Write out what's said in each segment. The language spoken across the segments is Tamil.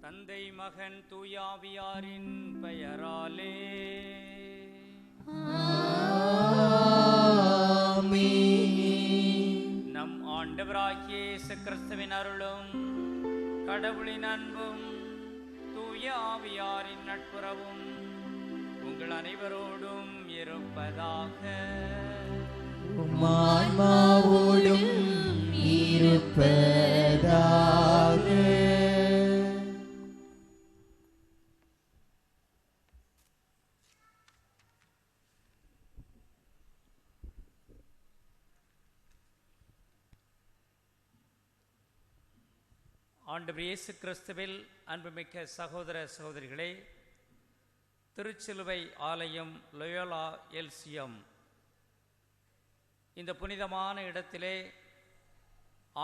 தந்தை மகன் தூயாவியாரின் பெயராலே நம் ஆண்டவராகிய இயேசு கிறிஸ்துவின் அருளும் கடவுளின் அன்பும் தூய ஆவியாரின் நட்புறவும் உங்கள் அனைவரோடும் இருப்பதாக. ஆன்மாவோடும் இருப்பதாக. ஆண்டவர் இயேசு கிறிஸ்துவில் அன்புமிக்க சகோதர சகோதரிகளே, திருச்சிலுவை ஆலயம் லொயோலா எல்சியம் இந்த புனிதமான இடத்திலே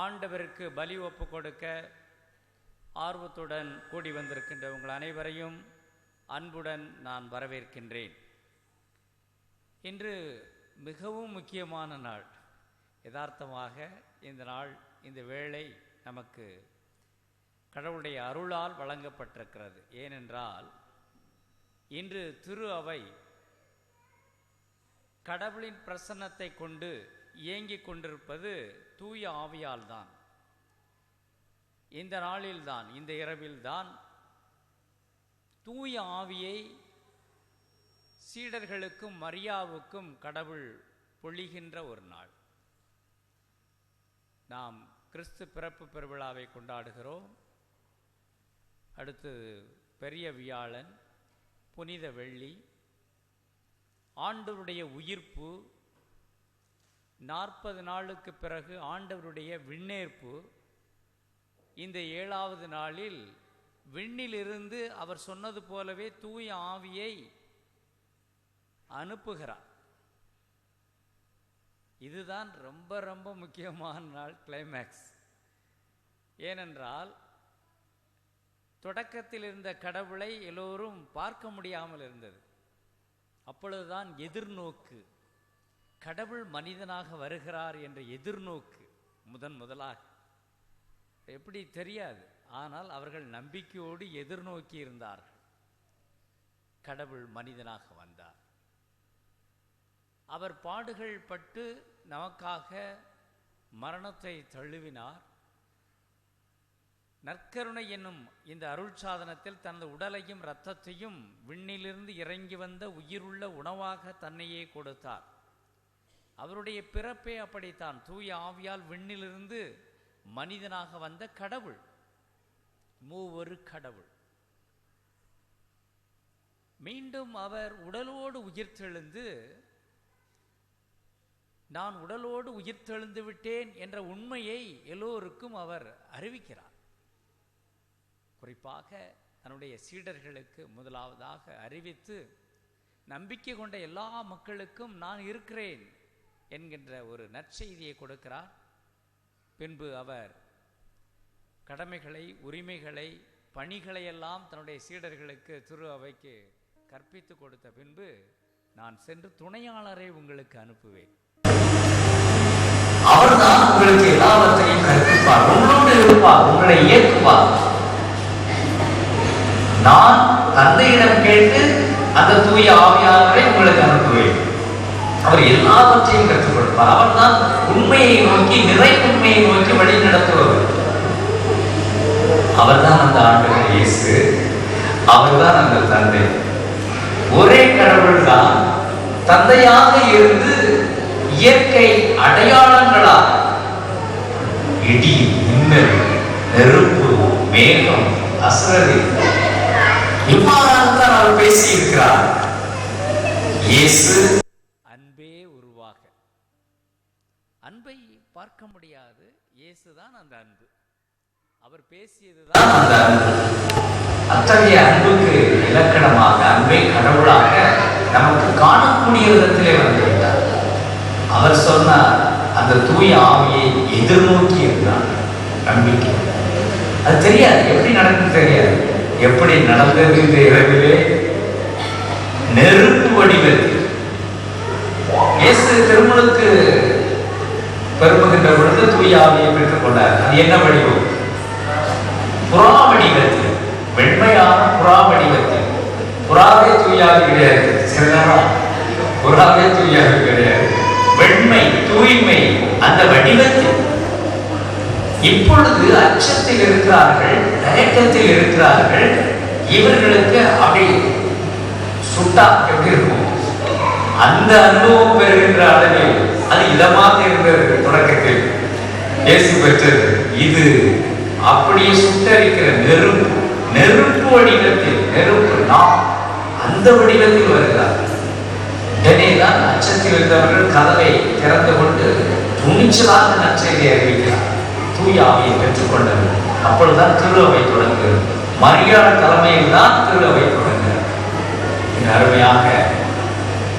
ஆண்டவருக்கு பலி ஒப்பு கொடுக்க ஆர்வத்துடன் கூடி வந்திருக்கின்ற உங்கள் அனைவரையும் அன்புடன் நான் வரவேற்கின்றேன். இன்று மிகவும் முக்கியமான நாள். யதார்த்தமாக இந்த நாள், இந்த வேளை நமக்கு கடவுளுடைய அருளால் வழங்கப்பட்டிருக்கிறது. ஏனென்றால் இன்று திரு அவை கடவுளின் பிரசன்னத்தை கொண்டு இயங்கிக் கொண்டிருப்பது தூய ஆவியால் தான். இந்த நாளில்தான், இந்த இரவில்தான் தூய ஆவியை சீடர்களுக்கும் மரியாவுக்கும் கடவுள் பொழிகின்ற ஒரு நாள். நாம் கிறிஸ்து பிறப்பு பெருவிழாவை கொண்டாடுகிறோம். அடுத்து பெரிய வியாழன், புனித வெள்ளி, ஆண்டவருடைய உயிர்ப்பு, 40 நாளுக்கு பிறகு ஆண்டவருடைய விண்ணேற்பு. இந்த 7வது நாளில் விண்ணிலிருந்து அவர் சொன்னது போலவே தூய ஆவியை அனுப்புகிறார். இதுதான் ரொம்ப ரொம்ப முக்கியமான நாள், கிளைமேக்ஸ். ஏனென்றால் தொடக்கத்தில் இருந்த கடவுளை எல்லோரும் பார்க்க முடியாமல் இருந்தது. அப்பொழுதுதான் எதிர்நோக்கு, கடவுள் மனிதனாக வருகிறார் என்ற எதிர்நோக்கு முதலாக. எப்படி தெரியாது, ஆனால் அவர்கள் நம்பிக்கையோடு எதிர்நோக்கி இருந்தார்கள். கடவுள் மனிதனாக வந்தார். அவர் பாடுகள் பட்டு நமக்காக மரணத்தை தழுவினார். நற்கருணை என்னும் இந்த அருள் சாதனத்தில் தனது உடலையும் இரத்தத்தையும் விண்ணிலிருந்து இறங்கி வந்த உயிருள்ள உணவாக தன்னையே கொடுத்தார். அவருடைய பிறப்பே அப்படித்தான். தூய ஆவியால் விண்ணிலிருந்து மனிதனாக வந்த கடவுள், மூவொரு கடவுள். மீண்டும் அவர் உடலோடு உயிர்த்தெழுந்து, நான் உடலோடு உயிர்த்தெழுந்து விட்டேன் என்ற உண்மையை எல்லோருக்கும் அவர் அறிவிக்கிறார். குறிப்பாக தன்னுடைய சீடர்களுக்கு முதலாவதாக அறிவித்து நம்பிக்கை கொண்ட எல்லா மக்களுக்கும் நான் இருக்கிறேன் என்கின்ற ஒரு நற்செய்தியை கொடுக்கிறார். பின்பு அவர் கடமைகளை, உரிமைகளை, பணிகளை எல்லாம் தன்னுடைய சீடர்களுக்கு திரு அவைக்கு கற்பித்து கொடுத்த பின்பு, நான் சென்று துணையாளரை உங்களுக்கு அனுப்புவேன். அவர்தான் உங்களுக்கு எல்லாவற்றையும் கற்பிப்பார், உங்களோடு இருப்பார், உங்களை இயக்குவார். நான் தந்தையிடம் கேட்டு அந்த தூய ஆவியானவரை உங்களுக்கு அனுப்புவேன். அவர் எல்லாவற்றையும் கற்றுக் கொடுப்பார். அவர்தான் உண்மையை நோக்கி, நிறை உண்மையை நோக்கி வழி நடத்துபவர். அவர்தான் அந்த ஆண்டவர் இயேசு, அவர்தான் அந்த தந்தை. ஒரே கடவுள் தான் தந்தையாக இருந்து இயற்கை அடையாளங்களால் இடி, மின்னல், நெருப்பு, மேகம், அசரதி, இவ்வாறாகத்தான் அவர் பேசி இருக்கிறார். இயேசு அன்பே உருவாக. அன்பை பார்க்க முடியாது, இயேசுதான் அந்த அன்பு. அவர் பேசியதுதான் அந்த அன்பு. அத்தகைய அன்புக்கு இலக்கணமாக அன்பே கடவுளாக நமக்கு காணக்கூடிய விதத்திலே வந்துவிட்டார். அவர் சொன்னார், அந்த தூய ஆவியை எதிர்நோக்கி இருந்தார். நம்பிக்கை அது தெரியாது, எப்படி நடக்கும் தெரியாது. எப்படி நடந்தது இந்த இரவிலே? நெருப்பு வடிவத்தில் இயேசு திருமுழுக்கு பெருமுகின்ற பொழுது தூய ஆவியை பெற்றுக் கொண்டார். அது என்ன வடிவம்? புறா வடிவத்தில். வெண்மையான புறா வடிவத்தில். புறாவே தூயாவி கிடையாது, சரிதானா? புறாவே தூயாவி கிடையாது, வெண்மை தூய்மை அந்த வடிவத்தில். இப்பொழுது அச்சத்தில் இருக்கிறார்கள், தயக்கத்தில் இருக்கிறார்கள். இவர்களுக்கு அப்படி சுட்டா எப்படி இருக்கும்? அந்த அனுபவம் பெறுகின்ற அளவில் அது இதமாக இருந்தது. தொடக்கத்தில் இயேசு பெற்றது இது அப்படியே சுட்டரிக்கிற நெருப்பு, நெருப்பு வடிவத்தில், நெருப்பு நாம் அந்த வடிவத்தில் வருகிறார். உடனேதான் அச்சத்தில் இருந்தவர்கள் கதவை திறந்து கொண்டு துணிச்சலாக நற்செய்தியை அறிவிக்கிறார். தூய ஆவியை பெற்றுக்கொண்டவர். அப்பொழுதுதான் திருஅவை தொடங்குகிறது. மரியாள் தலைமையில் தான் திருஅவை தொடங்குகிறது. அருமையாக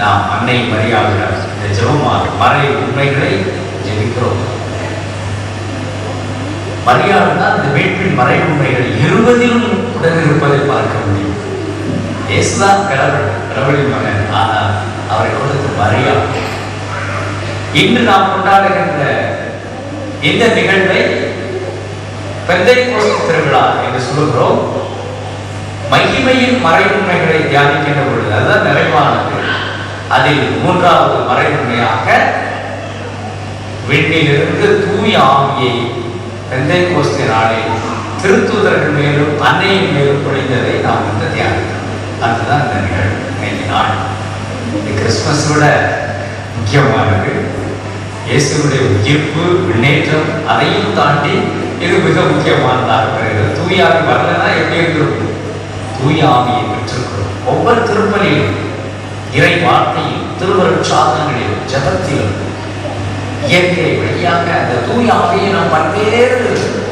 நாம் அன்னை மரியாளிடம் இந்த ஜெபமாக மறை உண்மைகளை ஜெபிக்கிறோம். மரியாள் தான் இந்த மீட்பின் மறை உண்மைகள் 20 உடனிருப்பதை பார்க்க முடியும். இயேசுதான் கடவுளின் மகன், ஆனால் அவரை கொடுத்த மரியாள். இன்று நாம் கொண்டாடுகின்ற இந்த நிகழ்வை பெந்தைக்கோஸ்து திருவிழா என்று சொல்லுகிறோம். மகிமையின் மறை உண்மைகளை தியானிக்கின்ற பொழுது அதுதான் நிறைவானது. அதில் 3வது மறை உண்மையாக விண்ணிலிருந்து தூய ஆவியை பெந்தைக்கோஸ்து நாளில் திருத்தூதர்கள் மேலும் அன்னையின் மேலும் பொழிந்ததை நாம் வந்து தியானிக்கிறோம். அதுதான் இந்த நிகழ்வு. இன்னைக்கு நாள் இந்த கிறிஸ்துமஸ் விட முக்கியமானது இயேசுடைய உயிர்ப்பு, முன்னேற்றம், அதையும் தாண்டி இது மிக முக்கியமானதாக வருகிறது. தூய ஆவி வரலன்னா எப்படி இருக்கிறோம்? தூய ஆவியை பெற்றிருக்கிறோம். ஒவ்வொரு திருப்பலியிலும், இறை வார்த்தையில், திருவருட் சாதனங்களிலும், ஜபத்திலும் இயற்கை வழியாக அந்த தூய ஆவியை நாம் பல்வேறு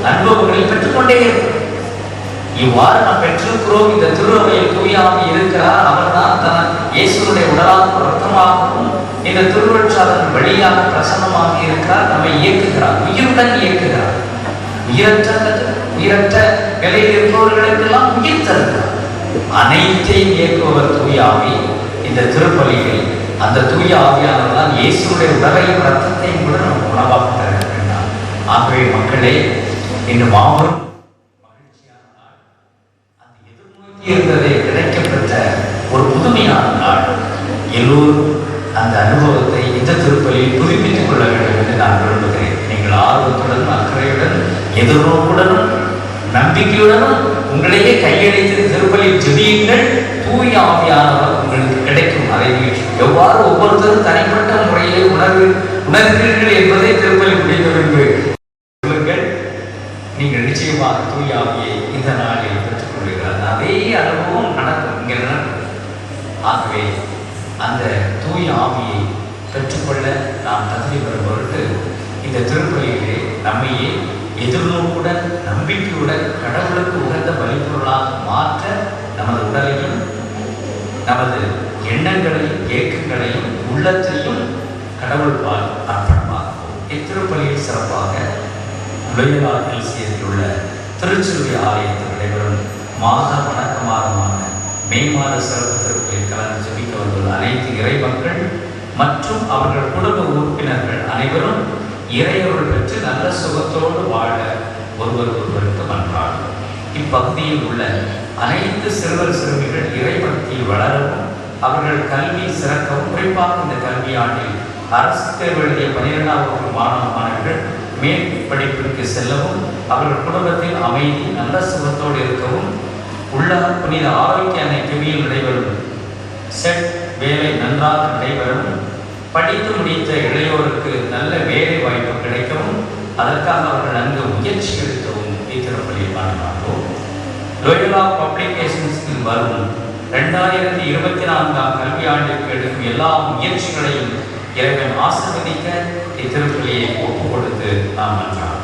அனுபவங்களை பெற்றுக்கொண்டே இருக்கிறோம். இவ்வாறு நாம் பெற்றிருக்கிறோம். இந்த திருவையில் தூய ஆவி இருக்கிறார். அவர் தான் தன் இயேசுடைய உடலாகவும் ரத்தமாகவும் இந்த திருவருட் சாதனம் வழியாக பிரசன்னமாக இருக்கிறார். நம்மை இயக்குகிறார், உயிருடன் இயக்குகிறார். உயிரற்ற நிலையில் இருப்பவர்களுக்கெல்லாம் உயிர் தருகிறார். அனைத்தையும் இயக்குபவர் தூய ஆவி. இந்த திருப்பலியில் அந்த தூய ஆவியானவர் தான் இயேசுடைய உடலையும் ரத்தத்தையும் கூட நமக்கு உணவாக தருகின்றார். ஆகவே மக்களே, இன்று மாபெரும் மகிழ்ச்சியான நாள். அந்த எதிர்நோக்கி இருந்ததை கிடைக்கப்பெற்ற ஒரு புதுமையான நாள். எல்லோரும் அந்த அனுபவத்தை இந்த திருப்பலியில் புதுப்பித்துக் கொள்ள வேண்டும் என்று நான் விரும்புகிறேன். நீங்கள் ஆர்வத்துடன், அக்கறையுடன், எதிர்நோக்குடனும், நம்பிக்கையுடனும் உங்களையே கையெழுத்து திருப்பலியில் ஜெபியுங்கள். தூய ஆவியானவர் உங்களுக்கு கிடைக்கும். அதை எவ்வாறு ஒவ்வொருத்தரும் தனிப்பட்ட முறையிலே உணர்கிறீர்கள் என்பதை திருப்பலி முடிந்தவர்கள் சொல்லுங்கள். நீங்கள் நிச்சயமாக தூய ஆவியை இந்த நாளில் பெற்றுக் கொள்கிறார். அதே அனுபவம் நடக்கும், இங்கே நடக்கும். ஆகவே அந்த தூய ஆவியை பெற்றுக்கொள்ள நாம் தகுதி பெறும் பொருட்டு இந்த திருப்பலியிலே நம்மையே எதிர்நோக்குடன், நம்பிக்கையுடன் கடவுளுக்கு உகந்த வழிபொருளாக மாற்ற நமது உடலையும், நமது எண்ணங்களையும், ஏக்கங்களையும், உள்ளத்தையும் கடவுள் பால் அர்ப்பணமாகும். இத்திருப்பலியில் சிறப்பாக லோயோலா எல்சியில் உள்ள திருச்சிலுவை ஆலயத்தில் நடைபெறும் மாத வணக்கமாதமான மே மாத சிறப்பு திருப்பலியில் கலந்து ஜெபிக்க வந்துள்ள அனைத்து இறைமக்கள் மற்றும் அவர்கள் குடும்ப உறுப்பினர்கள் அனைவரும் இறையொருள் பெற்று நல்ல சுகத்தோடு வாழ ஒருவருக்கு மன்றாடும். இப்பகுதியில் உள்ள அனைத்து சிறுவர் சிறுமிகள் இறைபக்தியில் வளரவும், அவர்கள் கல்வி சிறக்கவும், குறிப்பாக இந்த கல்வியாண்டில் அரசு தேர்வு எழுதிய 12ஆம் வகுப்பு மாணவர்கள் மேல் படிப்பிற்கு செல்லவும், அவர்கள் குடும்பத்தில் அமைதி நல்ல சுகத்தோடு இருக்கவும், உள்ள புனித ஆரோக்கிய அன்னை கிவியில் நடைபெறும் செட் வேலை நன்றாக நடைபெறவும், படித்து முடித்த இளையோருக்கு நல்ல வேலை வாய்ப்பு கிடைக்கவும், அதற்காக அவர்கள் நன்கு முயற்சி எடுக்கவும் இத்திருப்பலியில் காண்கிறோம். லோயோலா பப்ளிகேஷன்ஸில் வரும் 2024ஆம் கல்வியாண்டிற்கு எடுக்கும் எல்லா முயற்சிகளையும் இறைவன் ஆசீர்வதிக்க இத்திருப்பலியை ஒப்புக் கொடுத்து நாம் நன்றார்.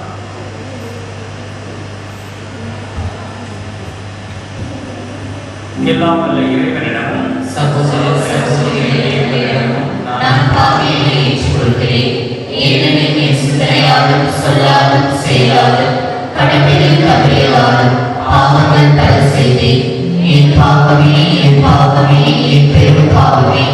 எல்லாம் வல்ல இறைவனிடமும் சகோதர சகோதரிகளிடமும் நான் பாவிகளை ஏற்றுக்கொள்கிறேன். ஏனெனில் என் சிந்தனையாலும் சொல்லாலும் செயலாலும் கடமையில் தவறியதாலும் பாவங்கள் பல செய்தேன். என் பாவமே, என் பாவமே, என் பெரும் பாவமே.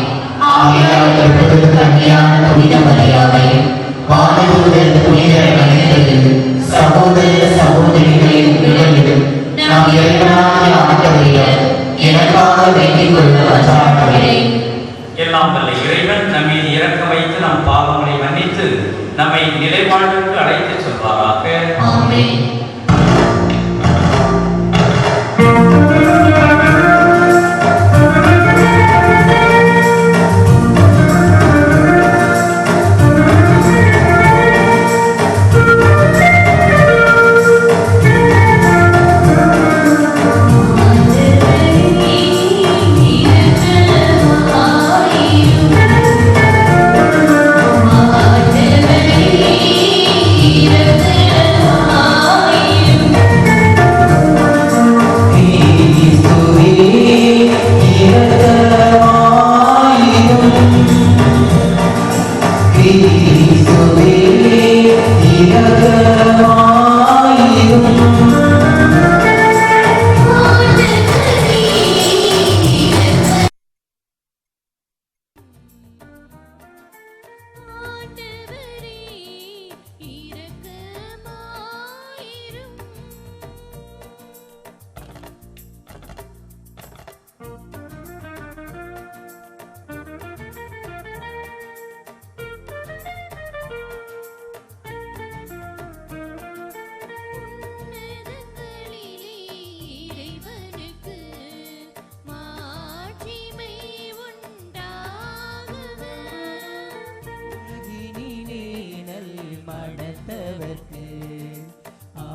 ஆகையால் எப்பொழுது கன்னியான புனித மரியாதையும் வானதூதர் புனிதர் அனைவரையும் சகோதர சகோதரிகளையும் உங்களிடம் நாம் இறைவனாகிய ஆண்டவரிடம் எனக்காக வேண்டிக் கொள்ள மன்றாடுகிறேன். எல்லாம் வல்ல இறைவன் நம்மை இறக்க வைத்து நம் பாவங்களை மன்னித்து நம்மை நிலைவாழ்வுக்கு அழைத்து செல்வாராக. ஆமென்.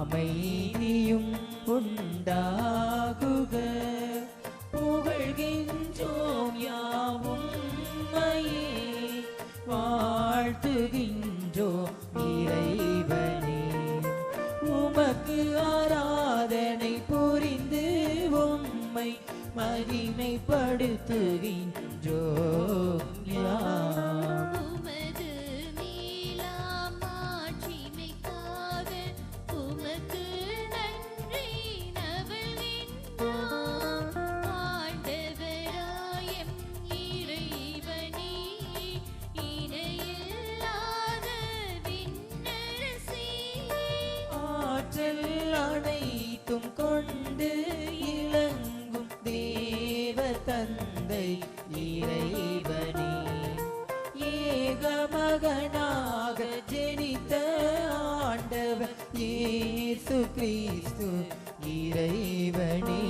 அமைதியும் உண்டாகுக. புகழ்கின்றோம் யாவும் உம்மையே, வாழ்த்துகின்றோம் இறைவனே. உமக்கு ஆராதனை புரிந்து உம்மை மகிமைப்படுத்துகின்றோம் யாம். அனைத்தும் கொண்டு இளங்கும் தேவ தந்தை இறைவனே, ஏகமகனாக ஜெனித்த ஆண்டவர் இயேசு கிறிஸ்து இறைவனே.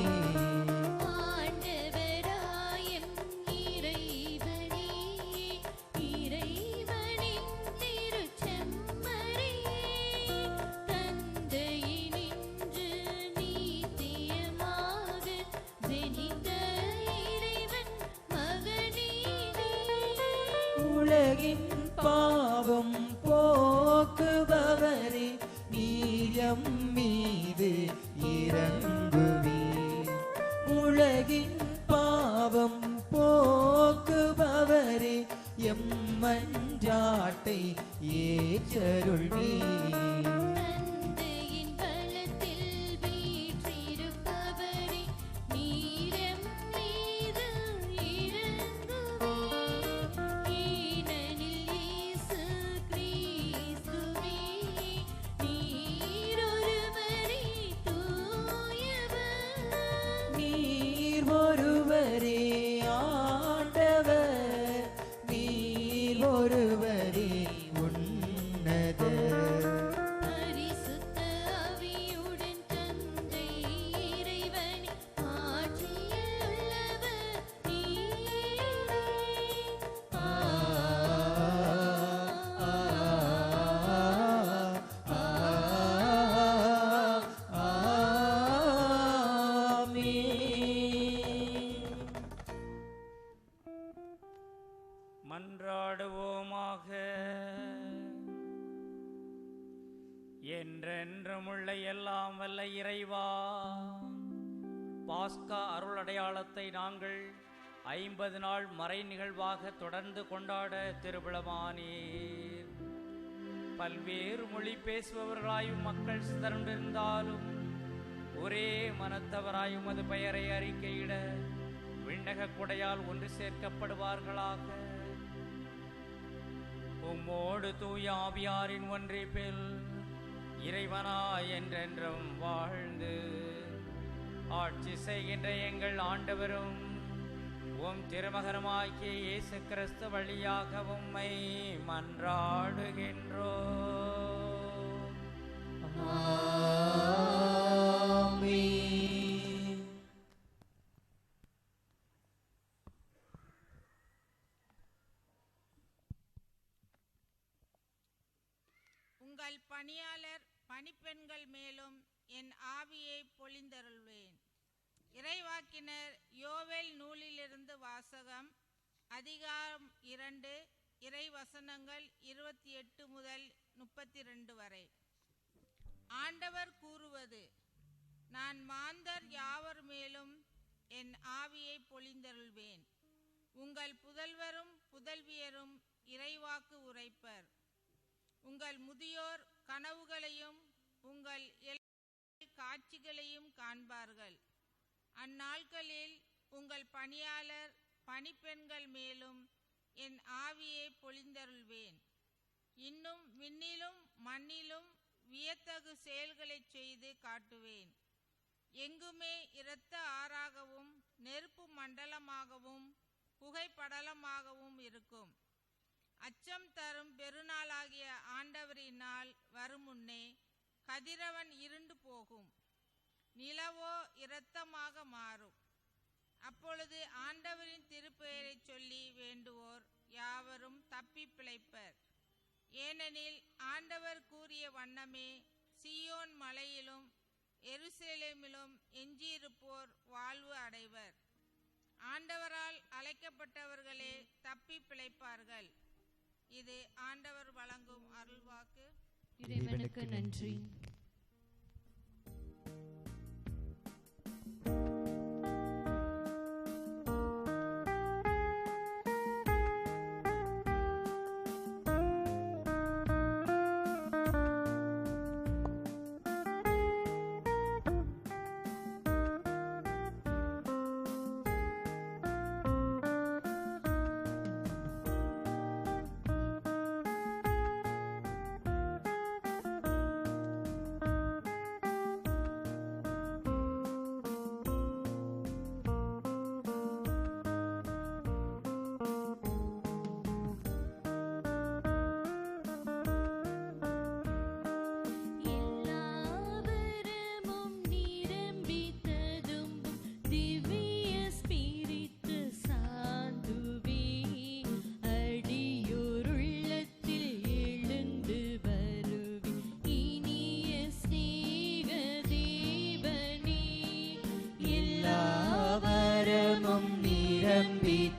உலகின் பாவம் போக்குபவரே, நீயம் மீது இறங்குவீர். உலகின் பாவம் போக்குபவரே, எம் மன்றாட்டை ஏற்றருள்வீர். ஒருவரே ஆண்டவர், நீர் ஒருவரே உன்னதர். பரிசுத்த ஆவியுடன் தந்தை இறைவன் ஆட்சியில் உள்ளவர் நீரே. மன்றாடுவோமாக. என்றென்றுமுள்ள எல்லாம் வல்ல இறைவா, பாஸ்கா அருள் அடையாளத்தை நாங்கள் 50 நாள் மறை நிகழ்வாக தொடர்ந்து கொண்டாட திருவிழமானீர். பல்வேறு மொழி பேசுபவர்களாயும் மக்கள் சிதறண்டிருந்தாலும் ஒரே மனத்தவராயும் அது பெயரை அறிக்கையிட விண்ணக கொடையால் ஒன்று சேர்க்கப்படுவார்களாக. உம்மோடு தூய ஆவியாரின் ஒன்றிப்பில் இறைவனாய் என்றென்றும் வாழ்ந்து ஆட்சி செய்கின்ற எங்கள் ஆண்டவரும் உம் திருமகரமாகிய இயேசு கிறிஸ்து வழியாக உம்மை மன்றாடுகின்றோ. ஆமென். உங்கள் பணியாளர் பணிப்பெண்கள் மேலும் என் ஆவியை பொழிந்தருள்வேன். இறைவாக்கினர் யோவேல் நூலிலிருந்து வாசகம். அதிகாரம் 2, இறைவசனங்கள் 28 முதல் 32 வரை. ஆண்டவர் கூறுவது: நான் மாந்தர் யாவர் மேலும் என் ஆவியை பொழிந்தருள்வேன். உங்கள் புதல்வரும் புதல்வியரும் இறைவாக்கு உரைப்பர். உங்கள் முதியோர் கனவுகளையும் உங்கள் இளைஞர்கள் காட்சிகளையும் காண்பார்கள். அந்நாட்களில் உங்கள் பணியாளர் பணிப்பெண்கள் மேலும் என் ஆவியை பொழிந்தருள்வேன். இன்னும் விண்ணிலும் மண்ணிலும் வியத்தகு செயல்களைச் செய்து காட்டுவேன். எங்குமே இரத்த ஆறாகவும் நெருப்பு மண்டலமாகவும் புகைப்படலமாகவும் இருக்கும். அச்சம் தரும் பெருநாளாகிய ஆண்டவரின் நாள் வருமுன்னே கதிரவன் இருண்டு போகும், நிலவோ இரத்தமாக மாறும். அப்பொழுது ஆண்டவரின் திருப்பெயரை சொல்லி வேண்டுவோர் யாவரும் தப்பி பிழைப்பர். ஏனெனில் ஆண்டவர் கூறிய வண்ணமே சீயோன் மலையிலும் எருசலேமிலும் எஞ்சியிருப்போர் வாழ்வு அடைவர். ஆண்டவரால் அழைக்கப்பட்டவர்களே தப்பி பிழைப்பார்கள். இது ஆண்டவர் வழங்கும் அருள்வாக்கு. இறைவனுக்கு நன்றி.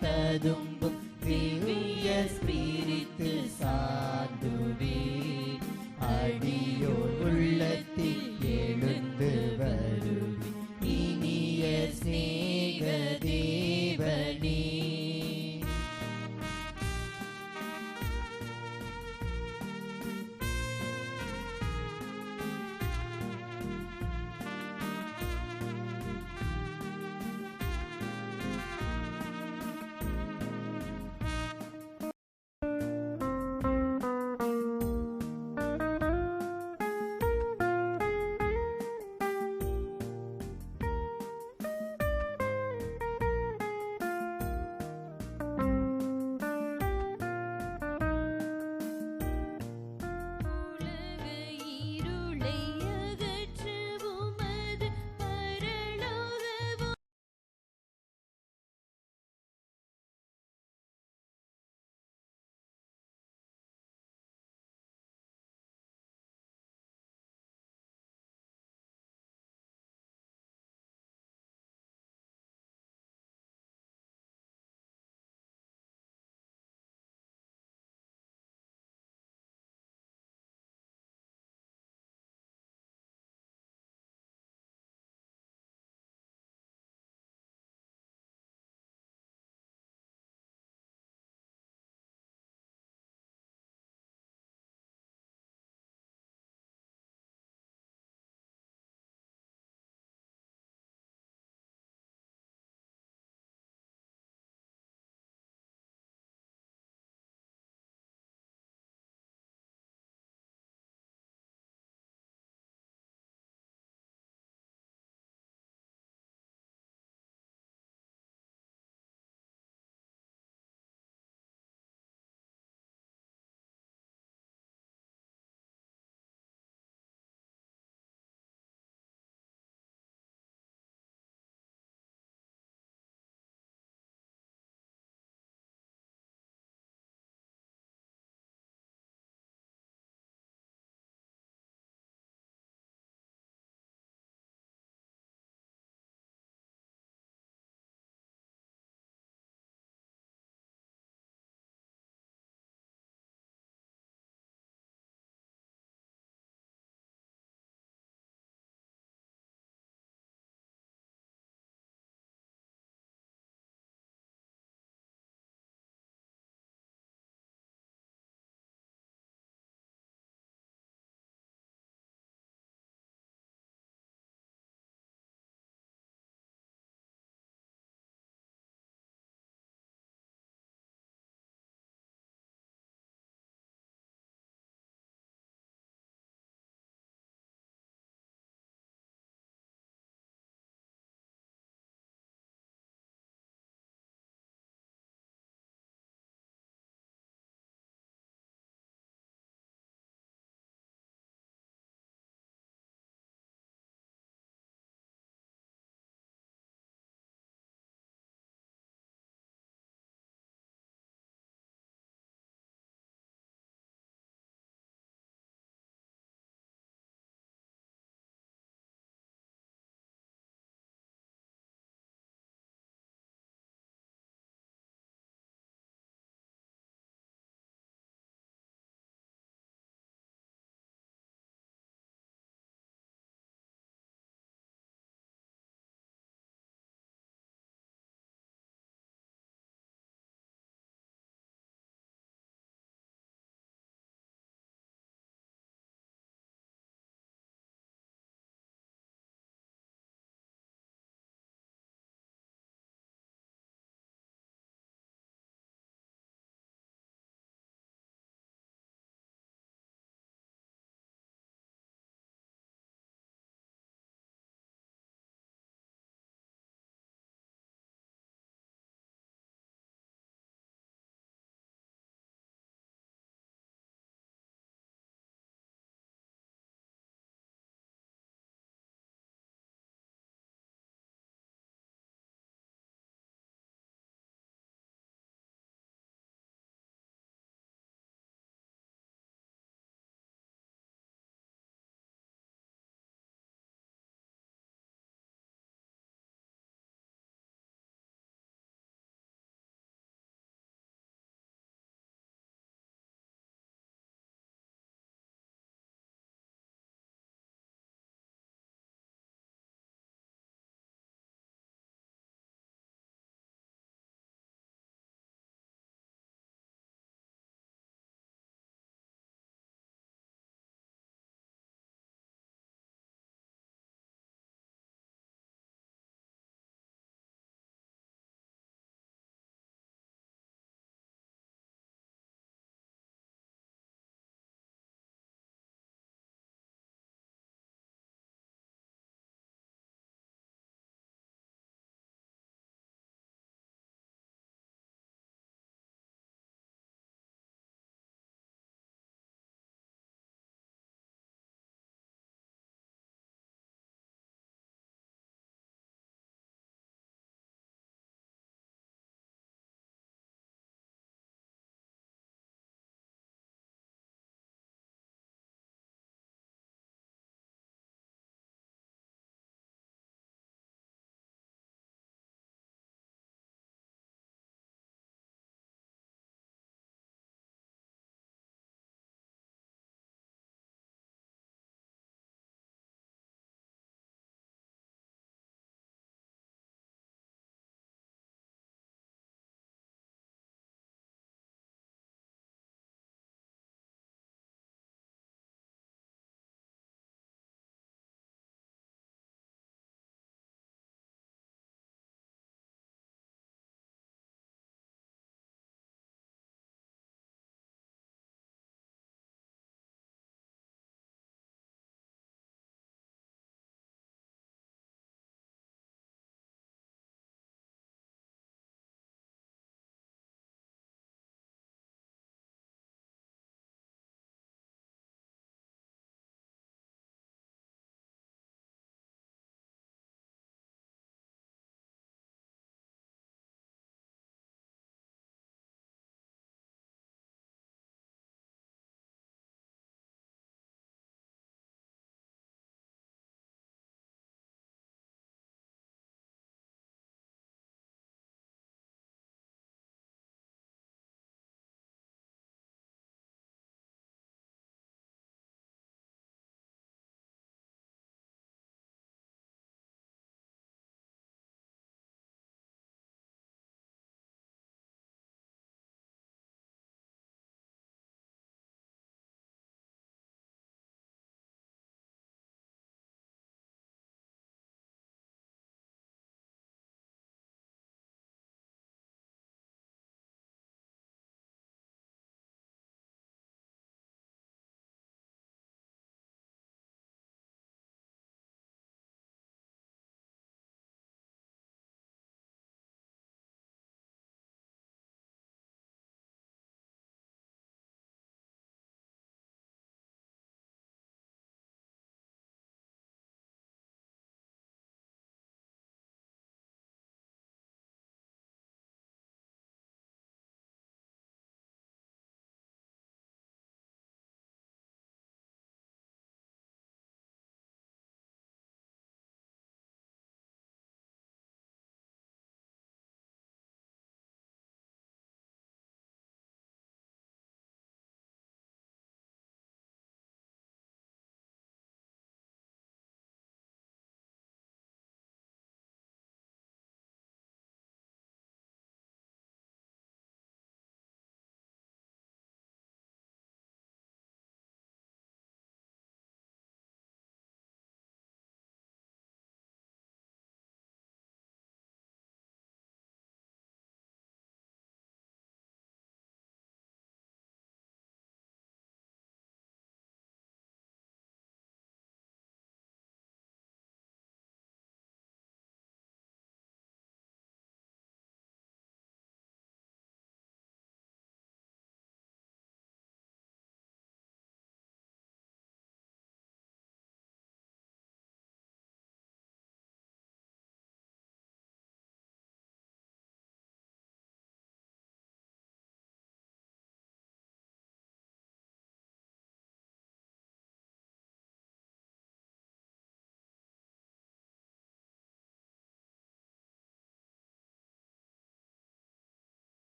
ததும்பும் திவ்ய ஸ்பிரித்து சாந்துவே அடியோர் உள்ளத்தில் எழுந்து வரும் இனிய சிநேக தேவனே.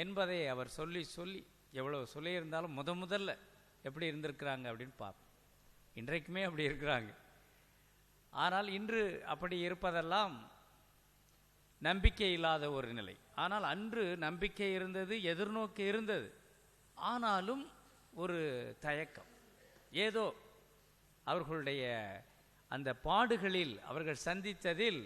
என்பதை அவர் சொல்லி சொல்லி எவ்வளவு சொல்லியிருந்தாலும் முதல்ல எப்படி இருந்திருக்கிறாங்க அப்படின்னு பார்ப்போம். இன்றைக்குமே அப்படி இருக்கிறாங்க. ஆனால் இன்று அப்படி இருப்பதெல்லாம் நம்பிக்கை இல்லாத ஒரு நிலை. ஆனால் அன்று நம்பிக்கை இருந்தது, எதிர்நோக்கி இருந்தது. ஆனாலும் ஒரு தயக்கம், ஏதோ அவர்களுடைய அந்த பாடுகளில் அவர்கள் சந்தித்ததில்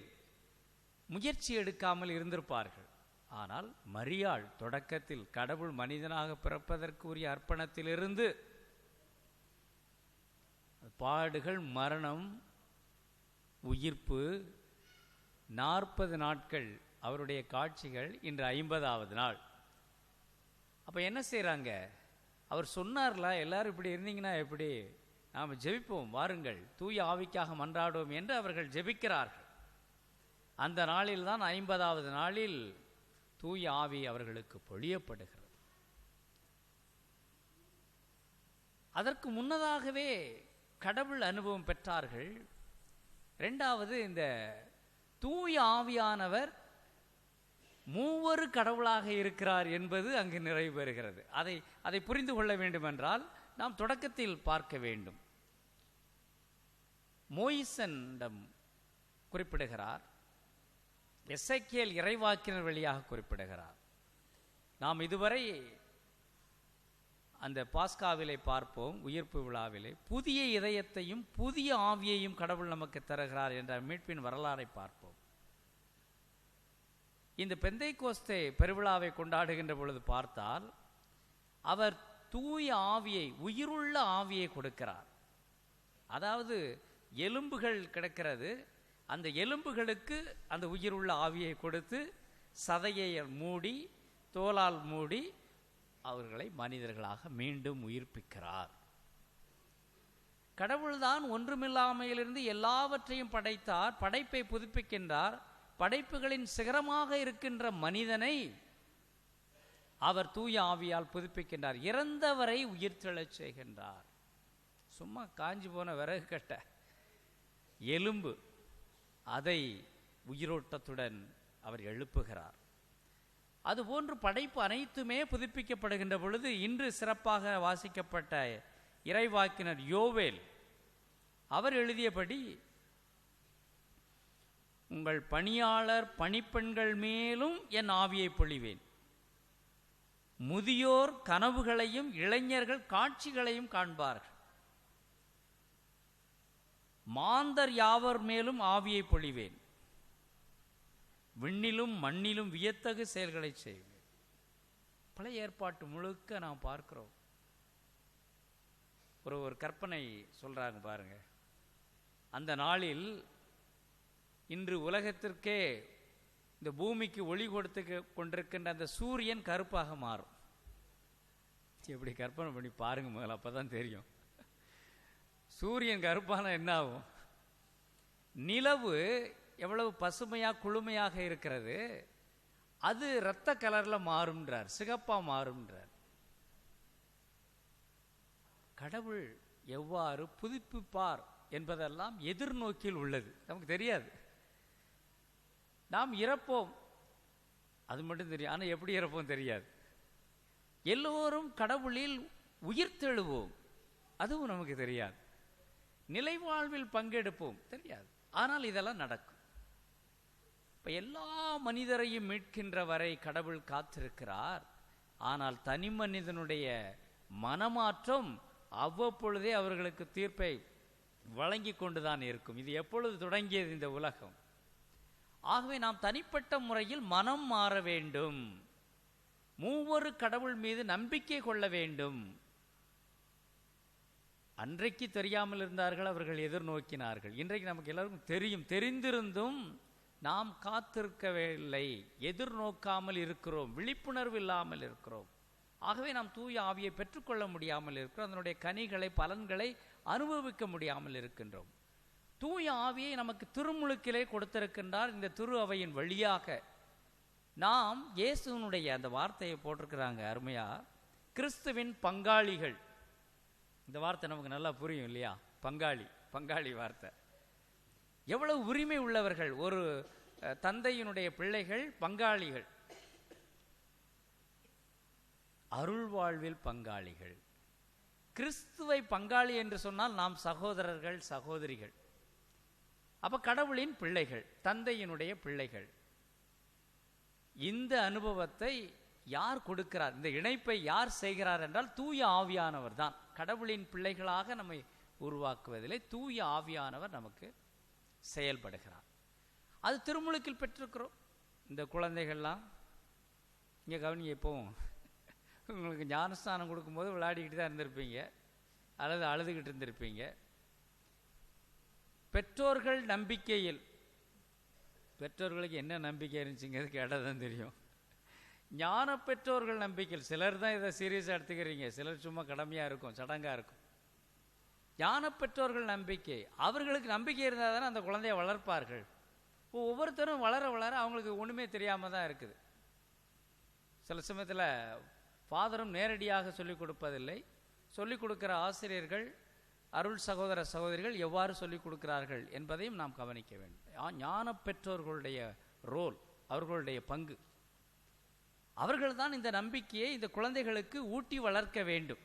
முயற்சி எடுக்காமல் இருந்திருப்பார்கள். ஆனால் மரியாள் தொடக்கத்தில் கடவுள் மனிதனாக பிறப்பதற்கு உரிய அர்ப்பணத்திலிருந்து பாடுகள், மரணம், உயிர்ப்பு, 40 நாட்கள் அவருடைய காட்சிகள், இன்று 50வது நாள். அப்போ என்ன செய்கிறாங்க? அவர் சொன்னார்ல, எல்லாரும் இப்படி இருந்தீங்கன்னா எப்படி, நாம் ஜெபிப்போம், வாருங்கள் தூய ஆவிக்காக மன்றாடுவோம் என்று அவர்கள் ஜெபிக்கிறார்கள். அந்த நாளில் தான் 50வது நாளில் தூய ஆவி அவர்களுக்கு பொழியப்படுகிறது. அதற்கு முன்னதாகவே கடவுள் அனுபவம் பெற்றார்கள். இரண்டாவது, இந்த தூய ஆவியானவர் மூவரு கடவுளாக இருக்கிறார் என்பது அங்கு நிறைவு பெறுகிறது. அதை புரிந்து கொள்ள வேண்டுமென்றால் நாம் தொடக்கத்தில் பார்க்க வேண்டும். மோயிசனிடம் குறிப்பிடுகிறார், எசேக்கியேல் இறைவாக்கினர் வழியாக குறிப்பிடுகிறார். நாம் இதுவரை அந்த பாஸ்காவிலே பார்ப்போம், உயிர்ப்பு விழாவிலே புதிய இதயத்தையும் புதிய ஆவியையும் கடவுள் நமக்கு தருகிறார் என்ற மீட்பின் வரலாறை பார்ப்போம். இந்த பெந்தைக்கோஸ்தே பெருவிழாவை கொண்டாடுகின்ற பொழுது பார்த்தால் அவர் தூய ஆவியை, உயிருள்ள ஆவியை கொடுக்கிறார். அதாவது எலும்புகள் கிடக்கிறது, அந்த எலும்புகளுக்கு அந்த உயிருள்ள ஆவியை கொடுத்து சதையை மூடி, தோலால் மூடி அவர்களை மனிதர்களாக மீண்டும் உயிர்ப்பிக்கிறார். கடவுள்தான் ஒன்றுமில்லாமையிலிருந்து எல்லாவற்றையும் படைத்தார், படைப்பை புதுப்பிக்கின்றார். படைப்புகளின் சிகரமாக இருக்கின்ற மனிதனை அவர் தூய ஆவியால் புதுப்பிக்கின்றார். இறந்தவரை உயிர்த்தெழச் செய்கின்றார். சும்மா காஞ்சி போன விறகு கட்ட எலும்பு, அதை உயிரோட்டத்துடன் அவர் எழுப்புகிறார். அதுபோன்று படைப்பு அனைத்துமே புதுப்பிக்கப்படுகின்ற பொழுது இன்று சிறப்பாக வாசிக்கப்பட்ட இறைவாக்கினர் யோவேல் அவர் எழுதியபடி, உங்கள் பணியாளர் பணிப்பெண்கள் மேலும் என் ஆவியை பொழிவேன், முதியோர் கனவுகளையும் இளைஞர்கள் காட்சிகளையும் காண்பார்கள், மாந்தர் யாவர் மேலும் ஆவியை பொழிவேன், விண்ணிலும் மண்ணிலும் வியத்தகு செயல்களை செய்வேன். பழைய ஏற்பாட்டு முழுக்க நாம் பார்க்கிறோம். ஒரு கற்பனை சொல்றாங்க பாருங்க. அந்த நாளில் இன்று உலகத்திற்கே இந்த பூமிக்கு ஒளி கொடுத்து கொண்டிருக்கின்ற அந்த சூரியன் கருப்பாக மாறும். எப்படி கற்பனை பண்ணி பாருங்க முதல்ல, அப்பதான் தெரியும். சூரியன் கருப்பான என்ன ஆகும்? நிலவு எவ்வளவு பசுமையா குளுமையாக இருக்கிறது, அது இரத்த கலர்ல மாறும்ன்றார், சிகப்பா மாறும்ன்றார். கடவுள் எவ்வாறு புதுப்பிப்பார் என்பதெல்லாம் எதிர்நோக்கில் உள்ளது, நமக்கு தெரியாது. நாம் இறப்போம், அது மட்டும் தெரியும், ஆனால் எப்படி இறப்போம் தெரியாது. எல்லோரும் கடவுளில் உயிர்த்தெழுவோம், அதுவும் நமக்கு தெரியாது. நிலைவாழ்வில் பங்கெடுப்போம், தெரியாது. ஆனால் இதெல்லாம் நடக்கும். இப்போ எல்லா மனிதரையும் மீட்கின்ற வரை கடவுள் காத்திருக்கிறார். ஆனால் தனி மனிதனுடைய மனமாற்றம் அவ்வப்பொழுதே அவர்களுக்கு தீர்ப்பை வழங்கி கொண்டுதான் இருக்கும். இது எப்பொழுது தொடங்கியது இந்த உலகம்? ஆகவே நாம் தனிப்பட்ட முறையில் மனம் மாற வேண்டும், மூவொரு கடவுள் மீது நம்பிக்கை கொள்ள வேண்டும். அன்றைக்கு தெரியாமல் இருந்தார்கள், அவர்கள் எதிர்நோக்கினார்கள். இன்றைக்கு நமக்கு எல்லாருக்கும் தெரியும், தெரிந்திருந்தும் நாம் காத்திருக்கவில்லை, எதிர்நோக்காமல் இருக்கிறோம், விழிப்புணர்வு இல்லாமல் இருக்கிறோம். ஆகவே நாம் தூய ஆவியை பெற்றுக்கொள்ள முடியாமல் இருக்கிறோம், அதனுடைய கனிகளை, பலன்களை அனுபவிக்க முடியாமல் இருக்கின்றோம். தூய ஆவியை நமக்கு திருமுழுக்கிலே கொடுத்திருக்கின்றார். இந்த திரு அவையின் வழியாக நாம் இயேசுனுடைய அந்த வார்த்தையை போட்டிருக்கிறாங்க அருமையா, கிறிஸ்துவின் பங்காளிகள். இந்த வார்த்தை நமக்கு நல்லா புரியும் இல்லையா? பங்காளி, பங்காளி வார்த்தை. எவ்வளவு உரிமை உள்ளவர்கள், ஒரு தந்தையினுடைய பிள்ளைகள் பங்காளிகள். அருள் வாழ்வில் பங்காளிகள். கிறிஸ்துவை பங்காளி என்று சொன்னால் நாம் சகோதரர்கள், சகோதரிகள். அப்ப கடவுளின் பிள்ளைகள், தந்தையினுடைய பிள்ளைகள். இந்த அனுபவத்தை யார் கொடுக்கிறார்? இந்த இணைப்பை யார் செய்கிறார் என்றால் தூய ஆவியானவர் தான். கடவுளின் பிள்ளைகளாக நம்மை உருவாக்குவதிலே தூய ஆவியானவர் நமக்கு செயல்படுகிறார். அது திருமுழுக்கில் பெற்றிருக்கிறோம். இந்த குழந்தைகள்லாம் இங்கே கவனிங்க, இப்போவும் உங்களுக்கு ஞானஸ்தானம் கொடுக்கும்போது விளையாடிக்கிட்டு தான் இருந்திருப்பீங்க, அல்லது அழுதுகிட்டு இருந்திருப்பீங்க. பெற்றோர்கள் நம்பிக்கையில், பெற்றோர்களுக்கு என்ன நம்பிக்கை இருந்துச்சுங்கிறது கேட்டால் தான் தெரியும். ஞான பெற்றோர்கள் நம்பிக்கையில், சிலர் தான் இதை சீரியஸாக எடுத்துக்கிறீங்க, சிலர் சும்மா கடமையாக இருக்கும், சடங்காக இருக்கும். ஞான பெற்றோர்கள் நம்பிக்கை, அவர்களுக்கு நம்பிக்கை இருந்தால் தானே அந்த குழந்தைய வளர்ப்பார்கள். இப்போ ஒவ்வொருத்தரும் வளர வளர அவங்களுக்கு ஒன்றுமே தெரியாமல் தான் இருக்குது. சில சமயத்தில் ஃபாதரும் நேரடியாக சொல்லிக் கொடுப்பதில்லை. சொல்லிக் கொடுக்கிற ஆசிரியர்கள், அருள் சகோதர சகோதரிகள் எவ்வாறு சொல்லிக் கொடுக்கிறார்கள் என்பதையும் நாம் கவனிக்க வேண்டும். ஞான பெற்றோர்களுடைய ரோல், அவர்களுடைய பங்கு. அவர்கள்தான் இந்த நம்பிக்கையை இந்த குழந்தைகளுக்கு ஊட்டி வளர்க்க வேண்டும்.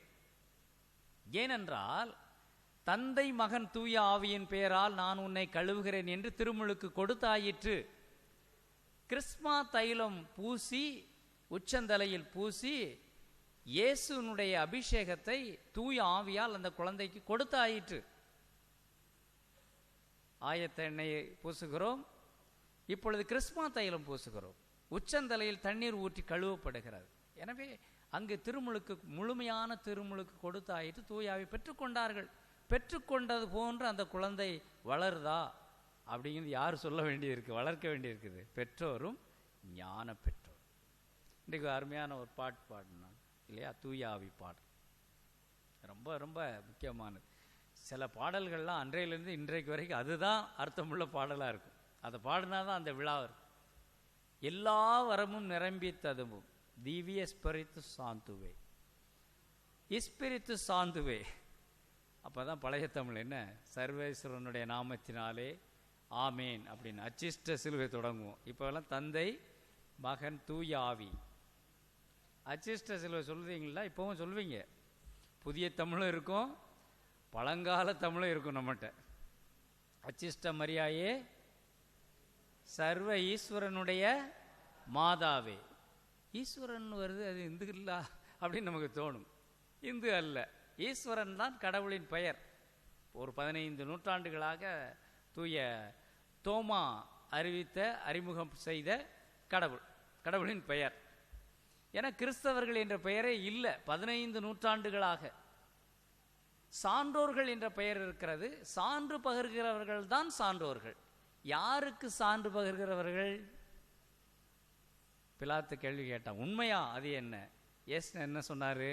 ஏனென்றால் தந்தை மகன் தூய ஆவியின் பெயரால் நான் உன்னை கழுவுகிறேன் என்று திருமுழுக்கு கொடுத்தாயிற்று. கிறிஸ்மா தைலம் பூசி, உச்சந்தலையில் பூசி, இயேசுனுடைய அபிஷேகத்தை தூய ஆவியால் அந்த குழந்தைக்கு கொடுத்தாயிற்று. ஆயத்த எண்ணெயை பூசுகிறோம், இப்பொழுது கிறிஸ்மா தைலம் பூசுகிறோம். உச்சந்தலையில் தண்ணீர் ஊற்றி கழுவப்படுகிறது. எனவே அங்கு திருமுழுக்கு, முழுமையான திருமுழுக்கு கொடுத்தாயிற்று. தூயாவை பெற்றுக்கொண்டார்கள். பெற்றுக்கொண்டது போன்று அந்த குழந்தை வளருதா அப்படிங்கிறது யார் சொல்ல வேண்டியிருக்கு, வளர்க்க வேண்டியிருக்குது? பெற்றோரும் ஞான பெற்றோர். இன்றைக்கு அருமையான ஒரு பாட்டு பாடினாங்க இல்லையா, தூயாவி பாடல். ரொம்ப ரொம்ப முக்கியமானது. சில பாடல்கள்லாம் அன்றையிலேருந்து இன்றைக்கு வரைக்கும் அதுதான் அர்த்தமுள்ள பாடலாக இருக்கும். அதை பாடினா தான் அந்த விழா இருக்கும். எல்லா வரமும் நிரம்பி ததும்பும் திவ்ய ஸ்பிரித்து சாந்துவே, இஸ்பிரித்து சாந்துவே. அப்போ தான் பழைய தமிழ் என்ன, சர்வேஸ்வரனுடைய நாமத்தினாலே ஆமேன் அப்படின்னு அச்சிஷ்ட சிலுவை தொடங்குவோம். இப்போலாம் தந்தை மகன் தூய ஆவி. அச்சிஷ்ட சிலுவை சொல்லுவீங்களா? இப்போவும் சொல்லுவீங்க. புதிய தமிழும் இருக்கும், பழங்கால தமிழும் இருக்கும் நம்மகிட்ட. அச்சிஷ்ட மரியாயே சர்வ ஈஸ்வரனுடைய மாதாவே. ஈஸ்வரன் வருது, அது இந்து இல்லா அப்படின்னு நமக்கு தோணும். இந்து அல்ல, ஈஸ்வரன் தான் கடவுளின் பெயர். ஒரு 15 நூற்றாண்டுகளாக தூய தோமா அறிவித்த, அறிமுகம் செய்த கடவுள், கடவுளின் பெயர். ஏன்னா கிறிஸ்தவர்கள் என்ற பெயரே இல்லை 15 நூற்றாண்டுகளாக. சான்றோர்கள் என்ற பெயர் இருக்கிறது. சான்று பகர்கிறவர்கள் தான் சான்றோர்கள். யாருக்கு சான்று பகர்கிறவர்கள்? பிலாத்து கேள்வி கேட்டான், உண்மையா அது என்ன? எஸ் என்ன சொன்னாரு?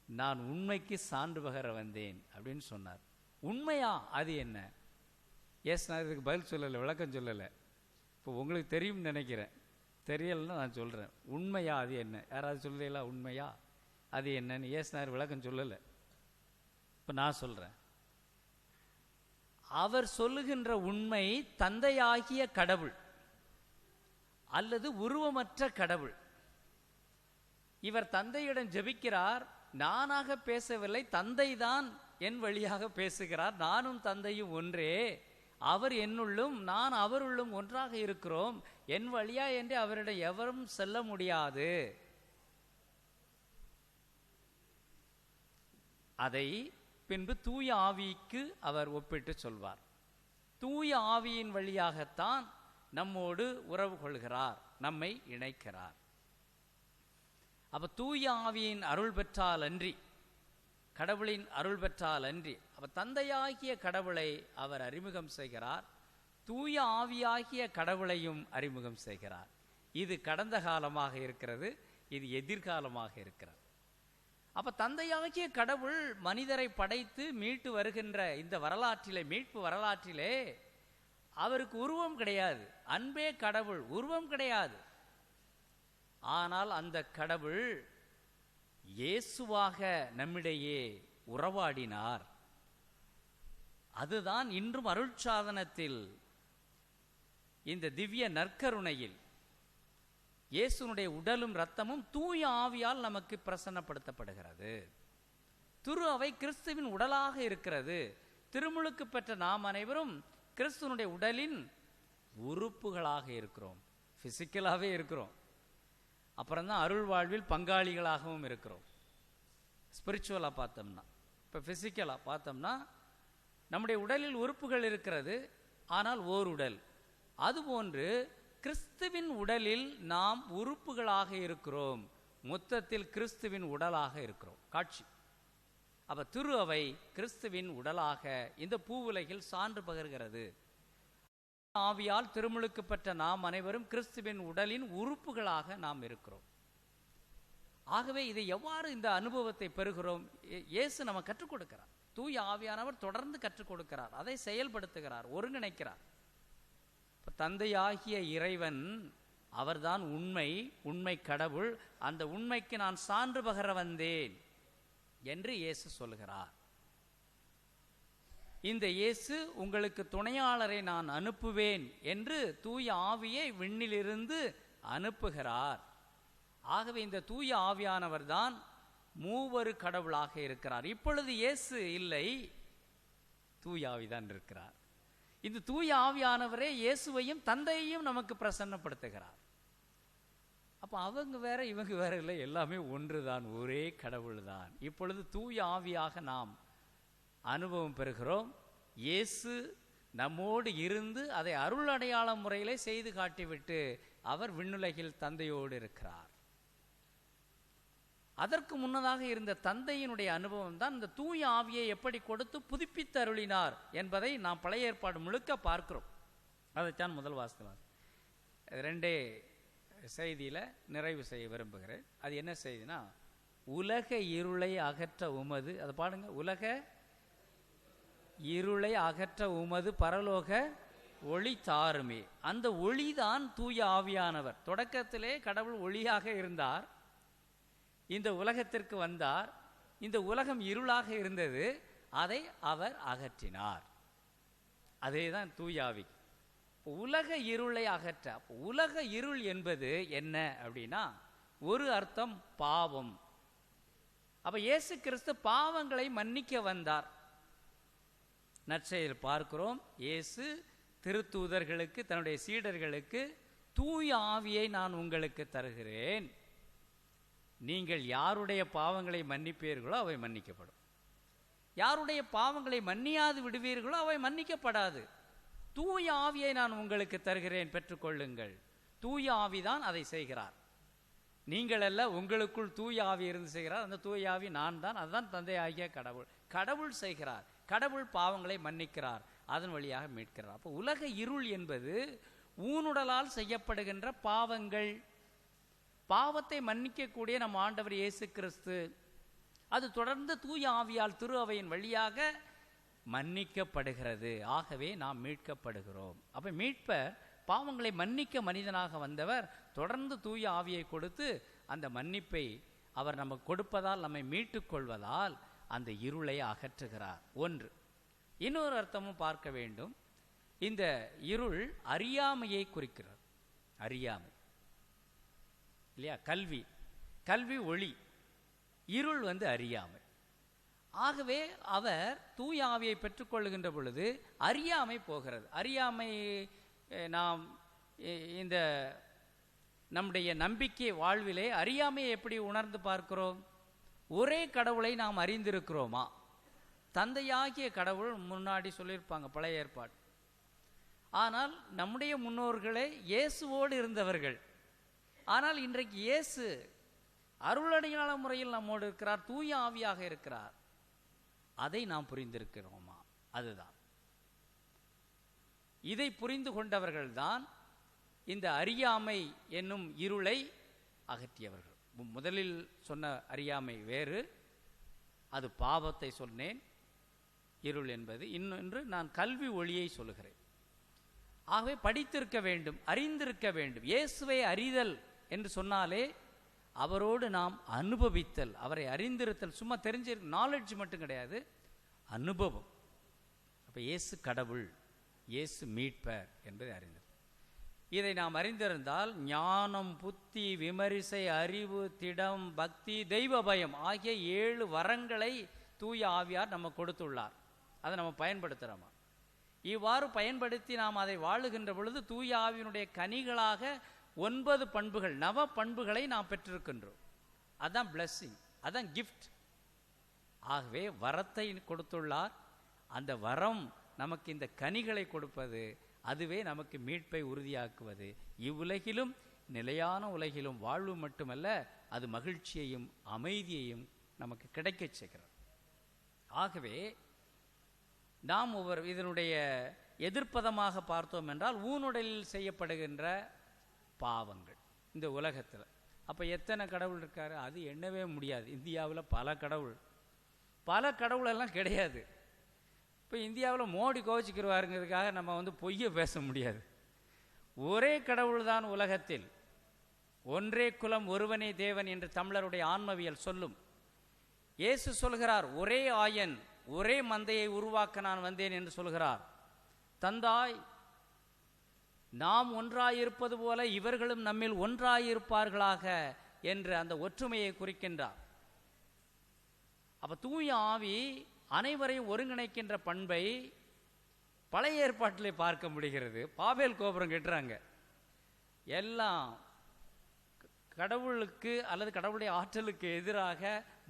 நான் உண்மைக்கு சான்று பகர வந்தேன் அப்படின்னு சொன்னார். உண்மையா அது என்ன? எஸ் நான் இதுக்கு பதில் சொல்லலை, விளக்கம் சொல்லலை. இப்போ உங்களுக்கு தெரியும்னு நினைக்கிறேன். தெரியலைன்னா நான் சொல்கிறேன். உண்மையா அது என்ன? யாராவது சொல்லலாம் உண்மையா அது என்னன்னு? எஸ் நான் விளக்கம் சொல்லலை. இப்போ நான் சொல்கிறேன். அவர் சொல்லுகின்ற உண்மை தந்தையாகிய கடவுள் அல்லது உருவமற்ற கடவுள். இவர் தந்தையிடம் ஜெபிக்கிறார். நானாக பேசவில்லை, தந்தைதான் என் வழியாக பேசுகிறார். நானும் தந்தையும் ஒன்றே, அவர் என்னுள்ளும் நான் அவருள்ளும் ஒன்றாக இருக்கிறோம். என் வழியா என்று அவரிடம் எவரும் செல்ல முடியாது. அதை பின்பு தூய ஆவிக்கு அவர் ஒப்பிட்டு சொல்வார். தூய ஆவியின் வழியாகத்தான் நம்மோடு உறவு கொள்கிறார், நம்மை இணைக்கிறார். அப்ப தூய ஆவியின் அருள் பெற்றால் அன்றி, கடவுளின் அருள் பெற்றால் அன்றி, அப்ப தந்தையாகிய கடவுளை அவர் அறிமுகம் செய்கிறார், தூய ஆவியாகிய கடவுளையும் அறிமுகம் செய்கிறார். இது கடந்த காலமாக இருக்கிறது, இது எதிர்காலமாக இருக்கிறது. அப்ப தந்தையாகிய கடவுள் மனிதரை படைத்து மீட்டு வருகின்ற இந்த வரலாற்றிலே, மீட்பு வரலாற்றிலே அவருக்கு உருவம் கிடையாது. அன்பே கடவுள், உருவம் கிடையாது. ஆனால் அந்த கடவுள் இயேசுவாக நம்மிடையே உறவாடினார். அதுதான் இன்றும் அருட்சாதனத்தில், இந்த திவ்ய நற்கருணையில் இயேசுனுடைய உடலும் இரத்தமும் தூய ஆவியால் நமக்கு பிரசன்னப்படுத்தப்படுகிறது. திரு அவை கிறிஸ்துவின் உடலாக இருக்கிறது. திருமுழுக்கு பெற்ற நாம் அனைவரும் கிறிஸ்துவனுடைய உடலின் உறுப்புகளாக இருக்கிறோம். பிசிக்கலாகவே இருக்கிறோம். அப்புறம்தான் அருள் வாழ்வில் பங்காளிகளாகவும் இருக்கிறோம். ஸ்பிரிச்சுவலாக பார்த்தோம்னா, இப்போ ஃபிசிக்கலாக பார்த்தோம்னா நம்முடைய உடலில் உறுப்புகள் இருக்கிறது, ஆனால் ஓர் உடல். அதுபோன்று கிறிஸ்துவின் உடலில் நாம் உறுப்புகளாக இருக்கிறோம். மொத்தத்தில் கிறிஸ்துவின் உடலாக இருக்கிறோம். காட்சி. அப்ப திரு அவை கிறிஸ்துவின் உடலாக இந்த பூவுலகில் சான்று பகர்கிறது. ஆவியால் திருமுழுக்கு பெற்ற நாம் அனைவரும் கிறிஸ்துவின் உடலின் உறுப்புகளாக நாம் இருக்கிறோம். ஆகவே இதை எவ்வாறு இந்த அனுபவத்தை பெறுகிறோம்? இயேசு நம்ம கற்றுக் கொடுக்கிறார். தூய ஆவியானவர் தொடர்ந்து கற்றுக் கொடுக்கிறார், அதை செயல்படுத்துகிறார், ஒருங்கிணைக்கிறார். தந்தையாகிய இறைவன் அவர்தான் உண்மை கடவுள். அந்த உண்மைக்கு நான் சான்று பகர வந்தேன் என்று இயேசு சொல்கிறார். இந்த இயேசு உங்களுக்கு துணையாளரை நான் அனுப்புவேன் என்று தூய ஆவியை விண்ணிலிருந்து அனுப்புகிறார். ஆகவே இந்த தூய ஆவியானவர் தான் மூவரு கடவுளாக இருக்கிறார். இப்பொழுது இயேசு இல்லை, தூய ஆவிதான் இருக்கிறார். இந்த தூய ஆவியானவரே இயேசுவையும் தந்தையையும் நமக்கு பிரசன்னப்படுத்துகிறார். அப்போ அவங்க வேற இவங்க வேற இல்லை, எல்லாமே ஒன்றுதான், ஒரே கடவுள் தான். இப்பொழுது தூய ஆவியாக நாம் அனுபவம் பெறுகிறோம். இயேசு நம்மோடு இருந்து அதை அருள் அடையாள முறையிலே செய்து காட்டிவிட்டு அவர் விண்ணுலகில் தந்தையோடு இருக்கிறார். அதற்கு முன்னதாக இருந்த தந்தையினுடைய அனுபவம் தான் இந்த தூய ஆவியை எப்படி கொடுத்து புதுப்பித்து அருளினார் என்பதை நாம் பழைய ஏற்பாடு முழுக்க பார்க்கிறோம். அதைத்தான் முதல் வாசகம் 2 செய்தியில் நிறைவு செய்ய விரும்புகிறேன். அது என்ன செய்தினா, உலக இருளை அகற்ற உமது, அதை பாடுங்க, உலக இருளை அகற்ற உமது பரலோக ஒளி தாருமே. அந்த ஒளிதான் தூய ஆவியானவர். தொடக்கத்திலே கடவுள் ஒளியாக இருந்தார், இந்த உலகத்திற்கு வந்தார். இந்த உலகம் இருளாக இருந்தது, அதை அவர் அகற்றினார். அதே தான் தூய ஆவி. உலக இருளை அகற்ற. உலக இருள் என்பது என்ன அப்படின்னா, ஒரு அர்த்தம் பாவம். அப்ப இயேசு கிறிஸ்து பாவங்களை மன்னிக்க வந்தார். நற்செய்தியில் பார்க்கிறோம், இயேசு திருத்தூதர்களுக்கு, தன்னுடைய சீடர்களுக்கு, தூய ஆவியை நான் உங்களுக்கு தருகிறேன், நீங்கள் யாருடைய பாவங்களை மன்னிப்பீர்களோ அவை மன்னிக்கப்படும், யாருடைய பாவங்களை மன்னியாது விடுவீர்களோ அவை மன்னிக்கப்படாது. தூய ஆவியை நான் உங்களுக்கு தருகிறேன், பெற்றுக்கொள்ளுங்கள். தூய ஆவிதான் அதை செய்கிறார். நீங்கள் அல்ல, உங்களுக்குள் தூய ஆவி இருந்து செய்கிறார். அந்த தூய ஆவி நான் தான், அதுதான் தந்தை ஆகிய கடவுள். கடவுள் செய்கிறார், கடவுள் பாவங்களை மன்னிக்கிறார், அதன் வழியாக மீட்கிறார். அப்போ உலக இருள் என்பது ஊனுடலால் செய்யப்படுகின்ற பாவங்கள். பாவத்தை மன்னிக்கக்கூடிய நம் ஆண்டவர் இயேசு கிறிஸ்து, அது தொடர்ந்து தூய ஆவியால் திரு அவையின் வழியாக மன்னிக்கப்படுகிறது. ஆகவே நாம் மீட்கப்படுகிறோம். அப்போ மீட்பர் பாவங்களை மன்னிக்க மனிதனாக வந்தவர் தொடர்ந்து தூய ஆவியை கொடுத்து அந்த மன்னிப்பை அவர் நமக்கு கொடுப்பதால், நம்மை மீட்டுக் கொள்வதால் அந்த இருளை அகற்றுகிறார். ஒன்று. இன்னொரு அர்த்தமும் பார்க்க வேண்டும். இந்த இருள் அறியாமையை குறிக்கிறது. அறியாமை இல்லையா? கல்வி, கல்வி ஒளி, இருள் அறியாமை. ஆகவே அவர் தூய ஆவியை பெற்றுக்கொள்ளுகின்ற பொழுது அறியாமை போகிறது. அறியாமை நாம் இந்த நம்முடைய நம்பிக்கை வாழ்விலே அறியாமையை எப்படி உணர்ந்து பார்க்கிறோம்? ஒரே கடவுளை நாம் அறிந்திருக்கிறோமா? தந்தையாகிய கடவுள் முன்னாடி சொல்லியிருப்பாங்க பழைய ஏற்பாடு. ஆனால் நம்முடைய முன்னோர்களே இயேசுவோடு இருந்தவர்கள். ஆனால் இன்றைக்கு இயேசு அருளடையாள முறையில் நம்மோடு இருக்கிறார், தூய ஆவியாக இருக்கிறார். அதை நாம் புரிந்திருக்கிறோமா? அதுதான். இதை புரிந்து கொண்டவர்கள்தான் இந்த அறியாமை என்னும் இருளை அகற்றியவர்கள். முதலில் சொன்ன அறியாமை வேறு, அது பாவத்தை சொன்னேன், இருள் என்பது. இன்னொன்று நான் கல்வி ஒளியை சொல்லுகிறேன். ஆகவே படித்திருக்க வேண்டும், அறிந்திருக்க வேண்டும். இயேசுவை அறிதல் என்று சொன்னாலே அவரோடு நாம் அனுபவித்தல், அவரை அறிந்திருத்தல். சும்மா தெரிஞ்ச நாலெட்ஜ் மட்டும் கிடையாது, அனுபவம். அப்போ இயேசு கடவுள், இயேசு மீட்பர் என்பதை அறிந்தது. இதை நாம் அறிந்திருந்தால் ஞானம், புத்தி, விமரிசை, அறிவு, திடம், பக்தி, தெய்வ பயம் ஆகிய 7 வரங்களை தூய ஆவியார் நம்ம கொடுத்துள்ளார். அதை நம்ம பயன்படுத்துகிறோமா? இவ்வாறு பயன்படுத்தி நாம் அதை வாழுகின்ற பொழுது தூய ஆவியினுடைய கனிகளாக 9 பண்புகள், நவ பண்புகளை நாம் பெற்றிருக்கின்றோம். அதுதான் பிளஸ்ஸிங், அதுதான் கிஃப்ட். ஆகவே வரத்தை கொடுத்துள்ளார். அந்த வரம் நமக்கு இந்த கனிகளை கொடுப்பது, அதுவே நமக்கு மீட்பை உறுதியாக்குவது. இவ்வுலகிலும் நிலையான உலகிலும் வாழ்வு மட்டுமல்ல, அது மகிழ்ச்சியையும் அமைதியையும் நமக்கு கிடைக்கச் செய்கிறது. ஆகவே நாம் இதனுடைய எதிர்ப்பதமாக பார்த்தோம் என்றால் ஊனுடலில் செய்யப்படுகின்ற பாவங்கள் இந்த உலகத்தில். அப்போ எத்தனை கடவுள் இருக்காரு? அது எண்ணவே முடியாது. இந்தியாவில் பல கடவுளெல்லாம் கிடையாது. இப்போ இந்தியாவில் மோடி கோச்சிக்கிடுவாருங்கிறதுக்காக நம்ம பொய்யை பேச முடியாது. ஒரே கடவுள் தான் உலகத்தில். ஒன்றே குலம் ஒருவனே தேவன் என்று தமிழருடைய ஆன்மவியல் சொல்லும். இயேசு சொல்கிறார், ஒரே ஆயன் ஒரே மந்தையை உருவாக்க நான் வந்தேன் என்று சொல்கிறார். தந்தாய், நாம் ஒன்றாயிருப்பது போல இவர்களும் நம்மில் ஒன்றாயிருப்பார்களாக என்று அந்த ஒற்றுமையை குறிக்கின்றார். அப்ப தூய ஆவி அனைவரையும் ஒருங்கிணைக்கின்ற பண்பை பழைய ஏற்பாட்டிலே பார்க்க முடிகிறது. பாபேல் கோபுரம் கட்டுறாங்க, எல்லாம் கடவுளுக்கு அல்லது கடவுளுடைய ஆற்றலுக்கு எதிராக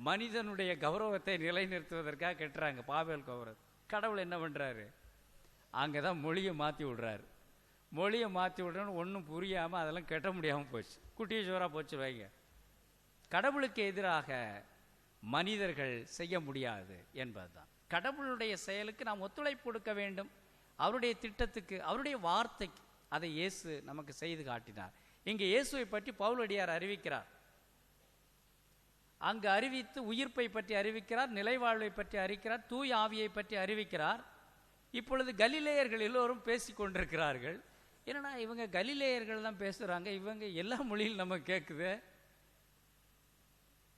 மனிதனுடைய கௌரவத்தை நிலைநிறுத்துவதற்காக கட்டுறாங்க பாபேல் கோபுரம். கடவுள் என்ன பண்ணுறாரு? அங்கே தான் மொழியை மாற்றி விடுறாரு. மொழியை மாற்றி விடுறோன்னு ஒன்றும் புரியாமல் அதெல்லாம் கட்ட முடியாமல் போச்சு, குட்டியை சோறாக போச்சு வைங்க. கடவுளுக்கு எதிராக மனிதர்கள் செய்ய முடியாது என்பதுதான். கடவுளுடைய செயலுக்கு நாம் ஒத்துழைப்பு கொடுக்க வேண்டும். அவருடைய திட்டத்துக்கு, அவருடைய வார்த்தைக்கு. அதை இயேசு நமக்கு செய்து காட்டினார். இங்கே இயேசுவை பற்றி பவுலடியார் அறிவிக்கிறார். அங்கு அறிவித்து உயிர்ப்பை பற்றி அறிவிக்கிறார், நிலைவாழ்வை பற்றி அறிவிக்கிறார், தூய ஆவியை பற்றி அறிவிக்கிறார். இப்பொழுது கலிலேயர்கள் எல்லோரும் பேசி கொண்டிருக்கிறார்கள். என்னன்னா இவங்க கலிலேயர்கள் தான் பேசுகிறாங்க, இவங்க எல்லா மொழியும் நம்ம கேட்குது.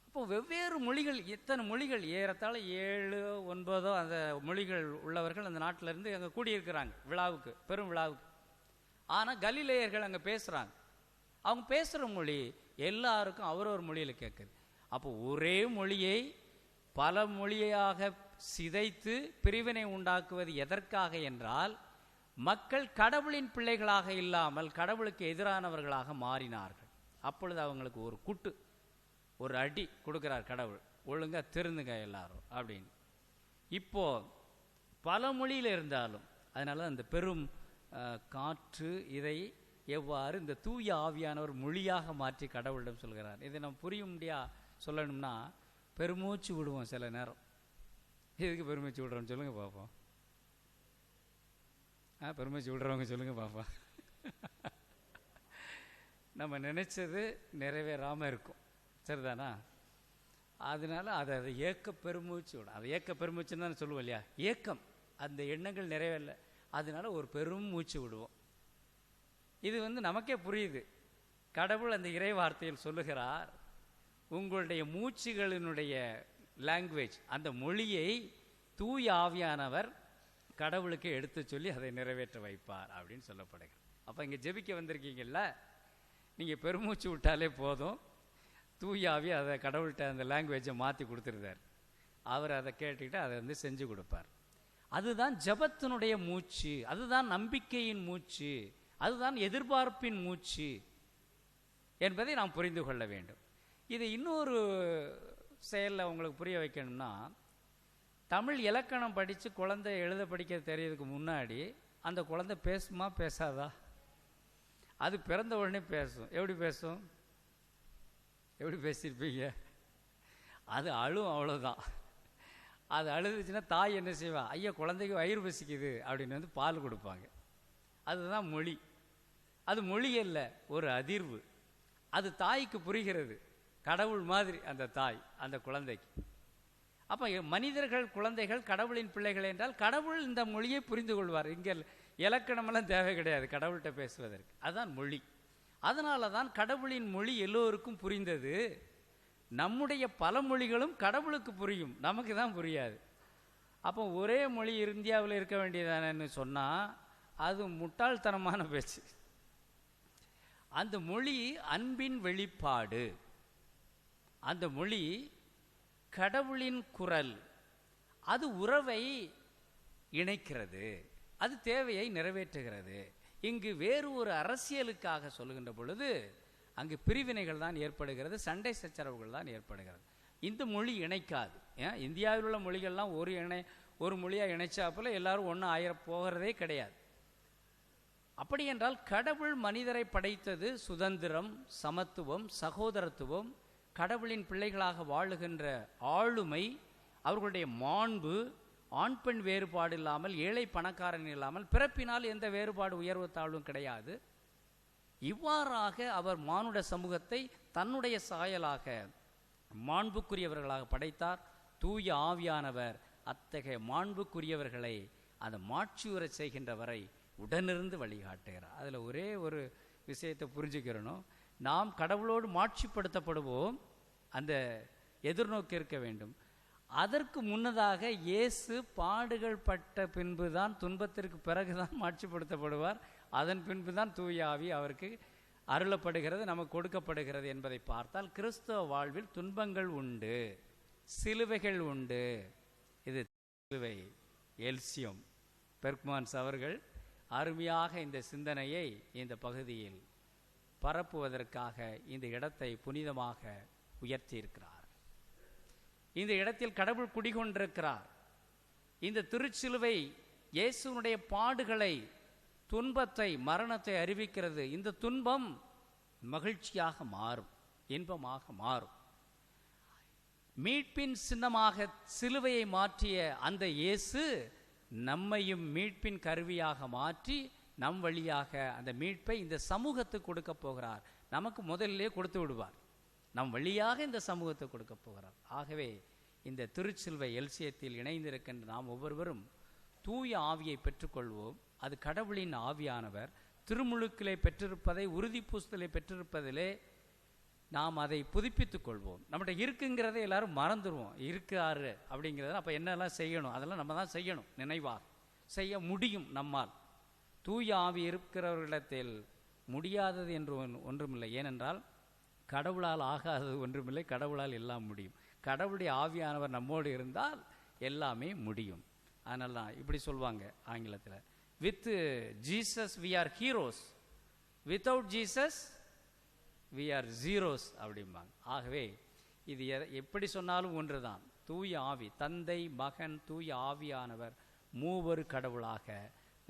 இப்போ வெவ்வேறு மொழிகள், எத்தனை மொழிகள், ஏறத்தாழ 7-9 அந்த மொழிகள் உள்ளவர்கள் அந்த நாட்டிலேருந்து அங்கே கூடியிருக்கிறாங்க விழாவுக்கு, பெரும் விழாவுக்கு. ஆனால் கலிலேயர்கள் அங்கே பேசுகிறாங்க. அவங்க பேசுகிற மொழி எல்லாருக்கும் அவரவர் மொழியில் கேட்குது. அப்போ ஒரே மொழியை பல மொழியாக சிதைத்து பிரிவினை உண்டாக்குவது எதற்காக என்றால், மக்கள் கடவுளின் பிள்ளைகளாக இல்லாமல் கடவுளுக்கு எதிரானவர்களாக மாறினார்கள். அப்பொழுது அவங்களுக்கு ஒரு குட்டு, ஒரு அடி கொடுக்குறார் கடவுள், ஒழுங்காக திருந்துங்க எல்லாரும் அப்படின்னு. இப்போ பல மொழியில் இருந்தாலும், அதனால அந்த பெரும் காற்று இதை எவ்வாறு இந்த தூய ஆவியானவர் மொழியாக மாற்றி கடவுளிடம் சொல்கிறார். இதை நம்ம புரிய முடியா சொல்லணும்னா பெருமூச்சு விடுவோம் சில நேரம். எதுக்கு பெருமூச்சு விடுறோம்னு சொல்லுங்க பார்ப்போம். பெருமூச்சு விடுறவங்க சொல்லுங்க பார்ப்போம். நம்ம நினைச்சது நிறைவேறாமல் இருக்கும், சரிதானா? அதனால அதை ஏக்க பெருமூச்சு விடும். அதை ஏக்க பெருமூச்சுன்னு தான் சொல்லுவோம் இல்லையா? ஏக்கம், அந்த எண்ணங்கள் நிறைவேறல, அதனால ஒரு பெரும் மூச்சு விடுவோம். இது நமக்கே புரியுது. கடவுள் அந்த இறை வார்த்தையில் சொல்லுகிறார், உங்களுடைய மூச்சுகளினுடைய லாங்குவேஜ், அந்த மொழியை தூய ஆவியானவர் கடவுளுக்கு எடுத்து சொல்லி அதை நிறைவேற்ற வைப்பார் அப்படின்னு சொல்லப்படுகிறது. அப்போ இங்கே ஜெபிக்க வந்திருக்கீங்கல்ல, நீங்கள் பெருமூச்சு விட்டாலே போதும், தூய ஆவி அதை கடவுள்கிட்ட அந்த லாங்குவேஜை மாற்றி கொடுத்துருந்தார். அவர் அதை கேட்டுக்கிட்டு அதை செஞ்சு கொடுப்பார். அதுதான் ஜபத்தினுடைய மூச்சு, அதுதான் நம்பிக்கையின் மூச்சு, அதுதான் எதிர்பார்ப்பின் மூச்சு என்பதை நாம் புரிந்து கொள்ள வேண்டும். இது இன்னொரு செயலில் உங்களுக்கு புரிய வைக்கணும்னா, தமிழ் இலக்கணம் படித்து குழந்தை எழுத படிக்க தெரியறதுக்கு முன்னாடி அந்த குழந்தை பேசுமா பேசாதா? அது பிறந்த உடனே பேசும். எப்படி பேசும்? எப்படி பேசியிருப்பீங்க? அது அழும், அவ்வளோதான். அது அழுதுச்சுன்னா தாய் என்ன செய்வா? ஐயா குழந்தைக்கு வயிறு பசிக்குது அப்படின்னு பால் கொடுப்பாங்க. அதுதான் மொழி. அது மொழி அல்ல, ஒரு அதிர்வு. அது தாய்க்கு புரிகிறது, கடவுள் மாதிரி அந்த தாய் அந்த குழந்தைக்கு. அப்போ மனிதர்கள், குழந்தைகள் கடவுளின் பிள்ளைகள் என்றால் கடவுள் இந்த மொழியை புரிந்து கொள்வார். இங்கே இலக்கணமெல்லாம் தேவை கிடையாது கடவுள்கிட்ட பேசுவதற்கு. அதுதான் மொழி. அதனால தான் கடவுளின் மொழி எல்லோருக்கும் புரிந்தது. நம்முடைய பல மொழிகளும் கடவுளுக்கு புரியும், நமக்கு தான் புரியாது. அப்போ ஒரே மொழி இந்தியாவில் இருக்க வேண்டியதானு சொன்னால் அது முட்டாள்தனமான பேச்சு. அந்த மொழி அன்பின் வெளிப்பாடு, அந்த மொழி கடவுளின் குரல். அது உறவை இணைக்கிறது, அது தேவையை நிறைவேற்றுகிறது. இங்கு வேறு ஒரு அரசியலுக்காக சொல்லுகின்ற பொழுது அங்கு பிரிவினைகள் தான் ஏற்படுகிறது, சண்டை சச்சரவுகள் தான் ஏற்படுகிறது. இந்த மொழி இணைக்காது. இந்தியாவில் உள்ள மொழிகள்லாம் ஒரு மொழியாக இணைச்சாப்புல எல்லாரும் ஒன்றும் ஆயிர போகிறதே கிடையாது. அப்படி என்றால் கடவுள் மனிதரை படைத்தது சுதந்திரம், சமத்துவம், சகோதரத்துவம், கடவுளின் பிள்ளைகளாக வாழுகின்ற ஆளுமை, அவர்களுடைய மாண்பு, ஆண் பெண் வேறுபாடு இல்லாமல், ஏழை பணக்காரன் இல்லாமல், பிறப்பினால் எந்த வேறுபாடு உயர்வு தாழ்வும் கிடையாது. இவ்வாறாக அவர் மானுட சமூகத்தை தன்னுடைய சாயலாக மாண்புக்குரியவர்களாக படைத்தார். தூய ஆவியானவர் அத்தகைய மாண்புக்குரியவர்களை அந்த மாட்சியுற செய்கின்ற வரை உடனிருந்து வழிகாட்டுகிறார். அதில் ஒரே ஒரு விஷயத்தை புரிஞ்சுக்கிறணும், நாம் கடவுளோடு மாட்சிப்படுத்தப்படுவோம், அந்த எதிர்நோக்கி இருக்க வேண்டும். அதற்கு முன்னதாக இயேசு பாடுகள் பட்ட பின்பு தான், துன்பத்திற்கு பிறகுதான் மாட்சிப்படுத்தப்படுவார். அதன் பின்பு தான் தூய ஆவி அவருக்கு அருளப்படுகிறது, நமக்கு கொடுக்கப்படுகிறது என்பதை பார்த்தால் கிறிஸ்தவ வாழ்வில் துன்பங்கள் உண்டு, சிலுவைகள் உண்டு. இது சிலுவை. எல்சியம் பெர்க்மான்ஸ் அவர்கள் அருமையாக இந்த சிந்தனையை இந்த பகுதியில் பரப்புவதற்காக இந்த இடத்தை புனிதமாக உயர்த்தியிருக்கிறார். இந்த இடத்தில் கடவுள் குடிகொண்டிருக்கிறார். இந்த திருச்சிலுவை இயேசுனுடைய பாடுகளை, துன்பத்தை, மரணத்தை அறிவிக்கிறது. இந்த துன்பம் மகிழ்ச்சியாக மாறும், இன்பமாக மாறும். மீட்பின் சின்னமாக சிலுவையை மாற்றிய அந்த இயேசு நம்மையும் மீட்பின் கருவியாக மாற்றி நம் வழியாக அந்த மீட்பை இந்த சமூகத்துக்கு கொடுக்க போகிறார். நமக்கு முதலிலே கொடுத்து விடுவார், நம் வழியாக இந்த சமூகத்துக்கு கொடுக்க போகிறார். ஆகவே இந்த திருச்சிலுவை எல்சியத்தில் இணைந்திருக்கின்ற நாம் ஒவ்வொருவரும் தூய ஆவியை பெற்றுக்கொள்வோம். அது கடவுளின் ஆவியானவர் திருமுழுக்கிலே பெற்றிருப்பதை, உறுதி பூசலை பெற்றிருப்பதிலே நாம் அதை புதுப்பித்துக் கொள்வோம். நம்மகிட்ட இருக்குங்கிறத எல்லாரும் மறந்துடுவோம். இருக்காரு அப்படிங்கிறத அப்போ என்னெல்லாம் செய்யணும், அதெல்லாம் நம்ம தான் செய்யணும். நினைவாக செய்ய முடியும் நம்மால். தூய ஆவி இருக்கிறவர்களிடத்தில் முடியாதது என்று ஒன்றுமில்லை. ஏனென்றால் கடவுளால் ஆகாதது ஒன்றுமில்லை, கடவுளால் எல்லாம் முடியும். கடவுளுடைய ஆவியானவர் நம்மோடு இருந்தால் எல்லாமே முடியும். அதனால தான் இப்படி சொல்லுவாங்க ஆங்கிலத்தில், with Jesus we are heroes, without Jesus we are zeros அப்படிம்பாங்க. ஆகவே இது எப்படி சொன்னாலும் ஒன்று தான். தூய ஆவி, தந்தை, மகன், தூய ஆவியானவர் மூவரு கடவுளாக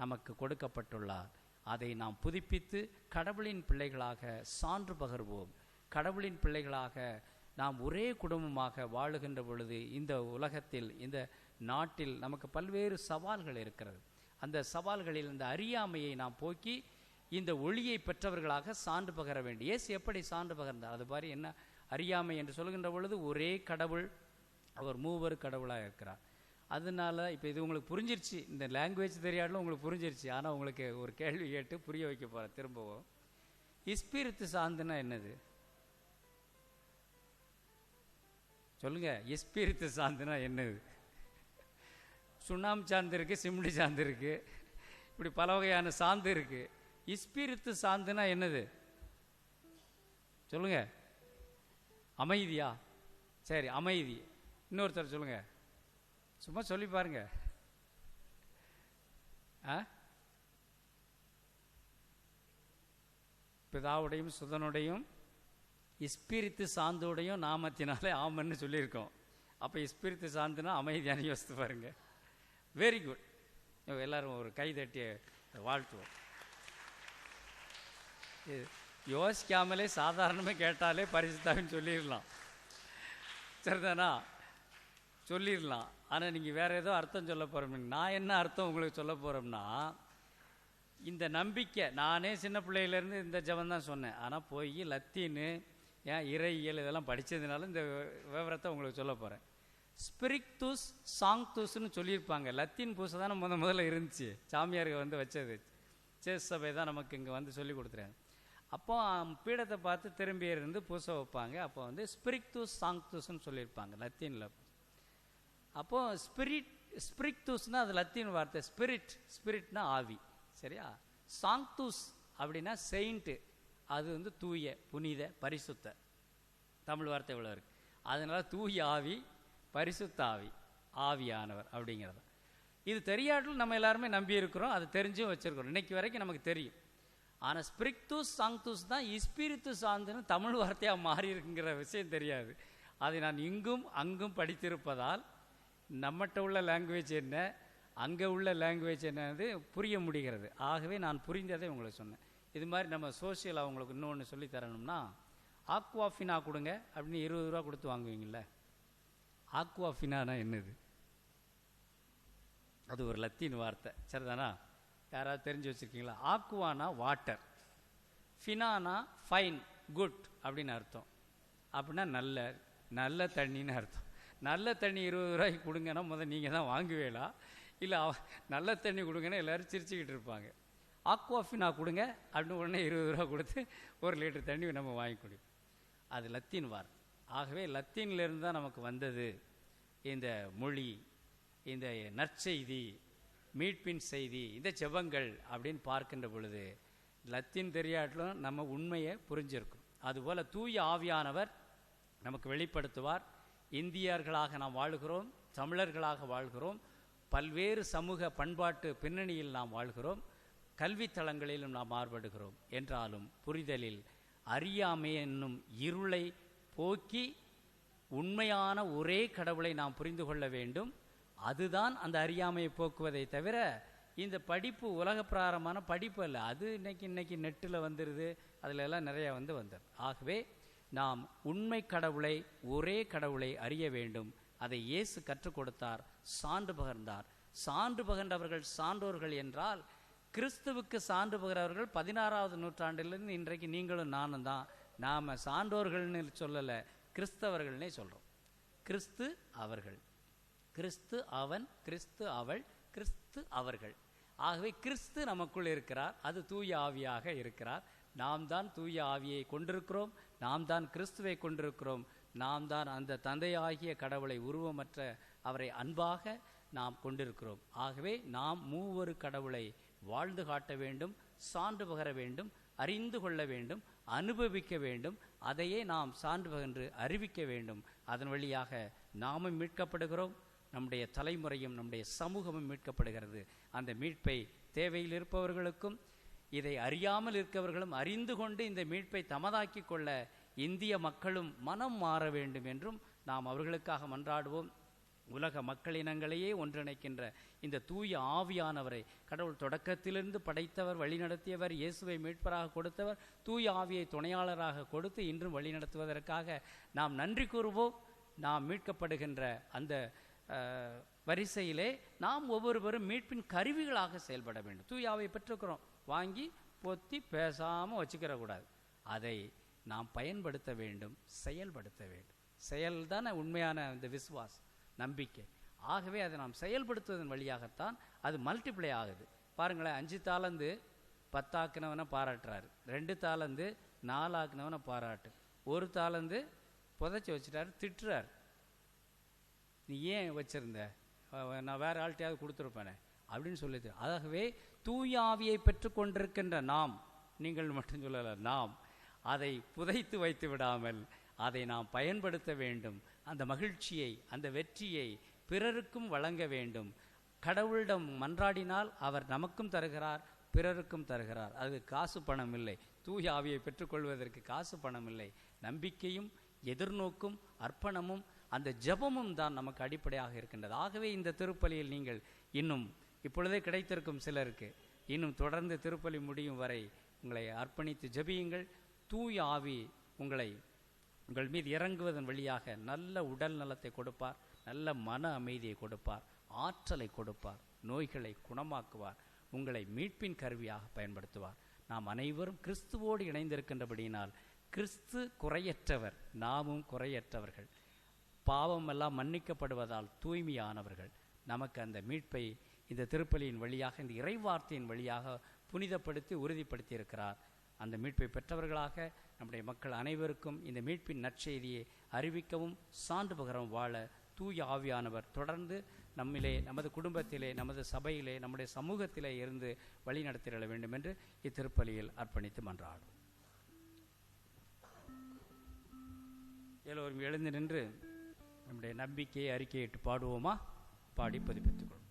நமக்கு கொடுக்கப்பட்டுள்ளார். அதை நாம் புதுப்பித்து கடவுளின் பிள்ளைகளாக சான்று பகர்வோம். கடவுளின் பிள்ளைகளாக நாம் ஒரே குடும்பமாக வாழுகின்ற பொழுது இந்த உலகத்தில், இந்த நாட்டில் நமக்கு பல்வேறு சவால்கள் இருக்கிறது. அந்த சவால்களில் இந்த அறியாமையை நாம் போக்கி இந்த ஒளியை பெற்றவர்களாக சான்று பகர வேண்டும். இயேசு எப்படி சான்று பகர்ந்தார்? அது மாதிரி என்ன அறியாமை என்று சொல்கின்ற பொழுது ஒரே கடவுள், அவர் மூவர் கடவுளாக இருக்கிறார். அதனால இப்போ இது உங்களுக்கு புரிஞ்சிருச்சு, இந்த லாங்குவேஜ் தெரியாதுல உங்களுக்கு புரிஞ்சிருச்சு. ஆனால் உங்களுக்கு ஒரு கேள்வி கேட்டு புரிய வைக்க போகிறேன் திரும்பவும். இஸ்பிரித்து சாந்துன்னா என்னது சொல்லுங்க? இஸ்பிரித்து சாந்துனா என்னது? சுண்ணாம்பு சாந்து இருக்குது, சிமெண்டி சாந்து இருக்குது, இப்படி பல வகையான சாந்து இருக்குது. இஸ்பிரித்து சாந்துனா என்னது சொல்லுங்க? அமைதியா? சரி, அமைதி. இன்னொருத்தர் சொல்லுங்க, சும்மா சொல்லி பாருங்க. பிதாவுடையும் சுதனுடையும் இஸ்பிரித்து சாந்தோடையும் நாமத்தினாலே ஆமன்னு சொல்லியிருக்கோம். அப்போ இஸ்பிரித்து சாந்துனா அமைதியான யோசித்து பாருங்க. Very good. எல்லாரும் ஒரு கை தட்டி வாழ்த்துவோம். யோசிக்காமலே சாதாரணமாக கேட்டாலே பரிசுத்தாவின்னு சொல்லிடலாம், சரிதானா? சொல்லிடலாம். ஆனால் நீங்கள் வேறு ஏதோ அர்த்தம் சொல்ல போகிறோம். நான் என்ன அர்த்தம் உங்களுக்கு சொல்ல போகிறோம்னா, இந்த நம்பிக்கை, நானே சின்ன பிள்ளையிலேருந்து இந்த ஜபம் தான் சொன்னேன். ஆனால் போய் லத்தீனு, ஏன் இறையியல் இதெல்லாம் படித்ததுனால இந்த விவரத்தை உங்களுக்கு சொல்ல போகிறேன். ஸ்பிரிக்துஸ் சாங்துஸ்ன்னு சொல்லியிருப்பாங்க. லத்தீன் பூசை தான் முதல்ல இருந்துச்சு, சாமியார்கள் வந்து வச்சது. சேஸ் சபை தான் நமக்கு இங்கே வந்து சொல்லி கொடுத்துறாங்க. அப்போ பீடத்தை பார்த்து திரும்பி இருந்து பூசை வைப்பாங்க. அப்போ வந்து ஸ்பிரிக்துஸ் சாங்துஸ்ன்னு சொல்லியிருப்பாங்க லத்தீனில். அப்போது ஸ்பிரிக்துஸ்னால் அது லத்தீன் வார்த்தை. ஸ்பிரிட்னா ஆவி, சரியா? சாங்துஸ் அப்படின்னா செயிண்ட்டு, அது வந்து தூய, புனித, பரிசுத்த, தமிழ் வார்த்தை இவ்வளோ இருக்குது. அதனால் தூய ஆவி, பரிசுத்த ஆவி, ஆவியானவர் அப்படிங்கிறது. இது தெரியாட்டில் நம்ம எல்லாருமே நம்பி இருக்கிறோம், அது தெரிஞ்சும் வச்சுருக்கிறோம், இன்றைக்கி வரைக்கும் நமக்கு தெரியும். ஆனால் ஸ்பிரிக்துஸ் சாங்துஸ் தான் இஸ்பிரித்து சாந்துன்னு தமிழ் வார்த்தையாக மாறி இருக்குங்கிற விஷயம் தெரியாது. அதை நான் இங்கும் அங்கும் படித்திருப்பதால் நம்மகிட்ட உள்ள லாங்குவேஜ் என்ன, அங்கே உள்ள லாங்குவேஜ் என்னது புரிய முடிகிறது. ஆகவே நான் புரிந்ததை உங்களுக்கு சொன்னேன். இது மாதிரி நம்ம சோசியல் அவங்களுக்கு இன்னொன்று சொல்லி தரணும்னா, ஆக்வாஃபினா கொடுங்க அப்படின்னு 20 ரூபா கொடுத்து வாங்குவீங்கள. ஆக்வாஃபினானா என்னது? அது ஒரு லத்தீன் வார்த்தை, சரிதானா? யாராவது தெரிஞ்சு வச்சுருக்கீங்களா? ஆக்குவானா வாட்டர், ஃபினானா ஃபைன், குட் அப்படின்னு அர்த்தம். அப்படின்னா நல்ல நல்ல தண்ணின்னு அர்த்தம். நல்ல தண்ணி 20 ரூபாய்க்கு கொடுங்கன்னா முதல் நீங்கள் தான் வாங்குவேலா, இல்லை நல்ல தண்ணி கொடுங்கன்னா எல்லோரும் சிரிச்சுக்கிட்டு இருப்பாங்க. ஆக்வாஃபினா கொடுங்க அப்படின்னு உடனே 20 ரூபா கொடுத்து 1 லிட்டர் தண்ணி நம்ம வாங்கி குடிப்போம். அது லத்தீன் வார்த்தை. ஆகவே லத்தீன்லேருந்து தான் நமக்கு வந்தது இந்த மொழி, இந்த நற்செய்தி, மீட்பின் செய்தி, இந்த செபங்கள் அப்படின்னு பார்க்கின்ற பொழுது லத்தீன் தெரியாட்டிலும் நம்ம உண்மையை புரிஞ்சிருக்கும். அதுபோல் தூய ஆவியானவர் நமக்கு வெளிப்படுத்துவார். இந்தியர்களாக நாம் வாழ்கிறோம், தமிழர்களாக வாழ்கிறோம், பல்வேறு சமூக பண்பாட்டு பின்னணியில் நாம் வாழ்கிறோம், கல்வித்தளங்களிலும் நாம் மாறுபடுகிறோம். என்றாலும் புரிதலில் அறியாமை என்னும் இருளை போக்கி உண்மையான ஒரே கடவுளை நாம் புரிந்து கொள்ள வேண்டும். அதுதான் அந்த அறியாமையை போக்குவதை தவிர இந்த படிப்பு உலக பிராரமான படிப்பு அல்ல. அது இன்னைக்கு நெட்டில் வந்துடுது, அதில் எல்லாம் நிறையா வந்துடுது. ஆகவே நாம் உண்மை கடவுளை, ஒரே கடவுளை அறிய வேண்டும். அதை இயேசு கற்றுக் கொடுத்தார், சான்று பகர்ந்தார். சான்று பகர்ந்தவர்கள் சான்றோர்கள் என்றால் கிறிஸ்துவுக்கு சான்று பகர்ந்தவர்கள் 16வது நூற்றாண்டிலிருந்து இன்றைக்கு நீங்களும் நானும் தான். நாம் சான்றோர்கள்னு சொல்லலை, கிறிஸ்தவர்கள்னே சொல்கிறோம். கிறிஸ்து அவர்கள், கிறிஸ்து அவன், கிறிஸ்து அவள், கிறிஸ்து அவர்கள். ஆகவே கிறிஸ்து நமக்குள் இருக்கிறார், அது தூய ஆவியாக இருக்கிறார். நாம் தான் தூய ஆவியை கொண்டிருக்கிறோம், நாம் தான் கிறிஸ்துவை கொண்டிருக்கிறோம், நாம் தான் அந்த தந்தையாகிய கடவுளை உருவமற்ற அவரை அன்பாக நாம் கொண்டிருக்கிறோம். ஆகவே நாம் மூவொரு கடவுளை வாழ்ந்து காட்ட வேண்டும், சான்று பகர வேண்டும், அறிந்து கொள்ள வேண்டும், அனுபவிக்க வேண்டும். அதையே நாம் சான்று பகன்று அறிவிக்க வேண்டும். அதன் வழியாக நாமும் மீட்கப்படுகிறோம், நம்முடைய தலைமுறையும் நம்முடைய சமூகமும் மீட்கப்படுகிறது. அந்த மீட்பை தேவையில் இருப்பவர்களுக்கும் இதை அறியாமல் இருக்கவர்களும் அறிந்து கொண்டு இந்த மீட்பை தமதாக்கி கொள்ள இந்திய மக்களும் மனம் மாற வேண்டும் என்றும் நாம் அவர்களுக்காக மன்றாடுவோம். உலக மக்களினங்களையே ஒன்றிணைக்கின்ற இந்த தூய ஆவியானவரை கடவுள் தொடக்கத்திலிருந்து படைத்தவர், வழிநடத்தியவர், இயேசுவை மீட்பராக கொடுத்தவர், தூய ஆவியை துணையாளராக கொடுத்து இன்றும் வழிநடத்துவதற்காக நாம் நன்றி கூறுவோம். நாம் மீட்கப்படுகின்ற அந்த வரிசையிலே நாம் ஒவ்வொருவரும் மீட்பின் கருவிகளாக செயல்பட வேண்டும். தூய ஆவியை பெற்றுக்கிறோம், வாங்கி பொத்தி பேசாமல் வச்சுக்கிற கூடாது. அதை நாம் பயன்படுத்த வேண்டும், செயல்படுத்த வேண்டும். செயல்தானே உண்மையான இந்த விசுவாசம், நம்பிக்கை. ஆகவே அதை நாம் செயல்படுத்துவதன் வழியாகத்தான் அது மல்டிப்ளை ஆகுது. பாருங்களேன், 5 தாலந்து 10 ஆக்கினவனை பாராட்டுறாரு, 2 தாலந்து 4 ஆக்கினவனை பாராட்டு, 1 தாலந்து புதைச்சி வச்சுட்டாரு, திட்டுறாரு. நீ ஏன் வச்சிருந்த, நான் வேற ஆள்கிட்டையாவது கொடுத்துருப்பேனே அப்படின்னு சொல்லிட்டு. ஆகவே தூய ஆவியை பெற்றுக்கொண்டிருக்கின்ற நாம், நீங்கள் மட்டும் சொல்லலை, நாம் அதை புதைத்து வைத்து விடாமல் அதை நாம் பயன்படுத்த வேண்டும். அந்த மகிழ்ச்சியை, அந்த வெற்றியை பிறருக்கும் வழங்க வேண்டும். கடவுளிடம் மன்றாடினால் அவர் நமக்கும் தருகிறார், பிறருக்கும் தருகிறார். அது காசு பணம் இல்லை. தூய ஆவியை பெற்றுக்கொள்வதற்கு காசு பணம் இல்லை. நம்பிக்கையும் எதிர்நோக்கும் அர்ப்பணமும் அந்த ஜெபமும் தான் நமக்கு அடிப்படையாக இருக்கின்றது. ஆகவே இந்த திருப்பலியில் நீங்கள் இன்னும் இப்பொழுதே கிடைத்திருக்கும் சிலருக்கு இன்னும் தொடர்ந்து திருப்பலி முடியும் வரை உங்களை அர்ப்பணித்து ஜெபியுங்கள். தூய ஆவி உங்கள் மீது இறங்குவதன் வழியாக நல்ல உடல் நலத்தை கொடுப்பார், நல்ல மன அமைதியை கொடுப்பார், ஆற்றலை கொடுப்பார், நோய்களை குணமாக்குவார், உங்களை மீட்பின் கருவியாக பயன்படுத்துவார். நாம் அனைவரும் கிறிஸ்துவோடு இணைந்திருக்கின்றபடியினால் கிறிஸ்து குறையற்றவர், நாமும் குறையற்றவர்கள். பாவம் எல்லாம் மன்னிக்கப்படுவதால் தூய்மையானவர்கள். நமக்கு அந்த மீட்பை இந்த திருப்பலியின் வழியாக, இந்த இறைவார்த்தையின் வழியாக புனிதப்படுத்தி உறுதிப்படுத்தி இருக்கிறார். அந்த மீட்பை பெற்றவர்களாக நம்முடைய மக்கள் அனைவருக்கும் இந்த மீட்பின் நற்செய்தியை அறிவிக்கவும் சான்று பகரவும் வாழ தூய ஆவியானவர் தொடர்ந்து நம்மிலே, நமது குடும்பத்திலே, நமது சபையிலே, நம்முடைய சமூகத்திலே இருந்து வழி நடத்திட வேண்டும் என்று இத்திருப்பலியில் அர்ப்பணித்து மன்றாடும். எல்லோரும் எழுந்து நின்று நம்முடைய நம்பிக்கையை அறிக்கையிட்டு பாடுவோமா? பாடி பதிப்பித்துக் கொள்வோம்.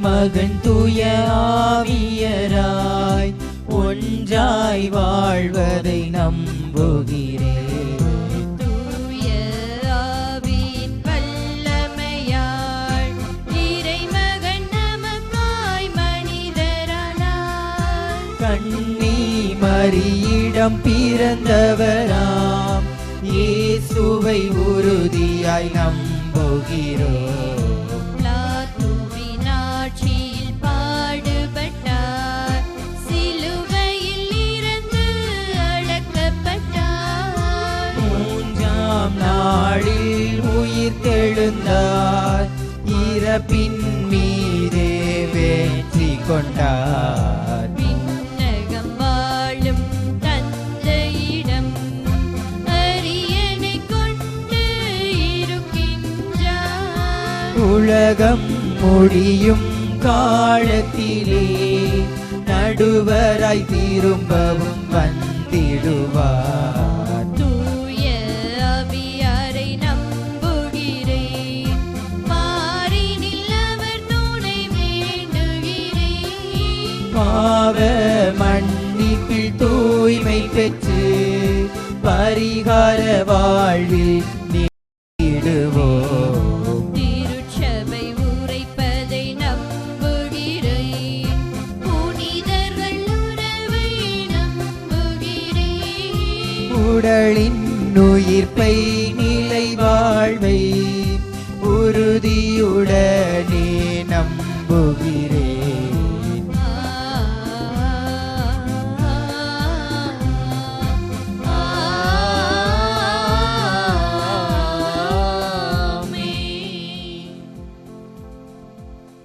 மகன் தூய ஆவியராய் ஒன்றாய் வாழ்வதை நம்புகிறேன். தூய ஆவியின் வல்லமையால் இறைமகன் நமக்காய் மனிதரானார். கன்னி மரியிடம் பிறந்தவராம் இயேசுவை உறுதியாய் நம்புகிறோம். நாளில் உயிர் தெழுந்தார், இறப்பின் மீதே வெற்றி கொண்டார். விண்ணகம் வாழும் தந்தையிடம் அரியணை கொண்டு இருக்கின்றார். உலகம் முடியும் காலத்திலே நடுவராய் திரும்பவும் வந்திடுவார். பாவ மன்னிப்பில் தூய்மை பெற்று பரிகார வாழ்வில் நீடுவோம். திருச்சபை உரைப்பதை நம்புகிறேன், புனிதர்கள் உறவை நம்புகிறேன். உடலின் உயிர்ப்பை நிலை வாழ்வை உறுதியுடனே நம்புகிறேன்.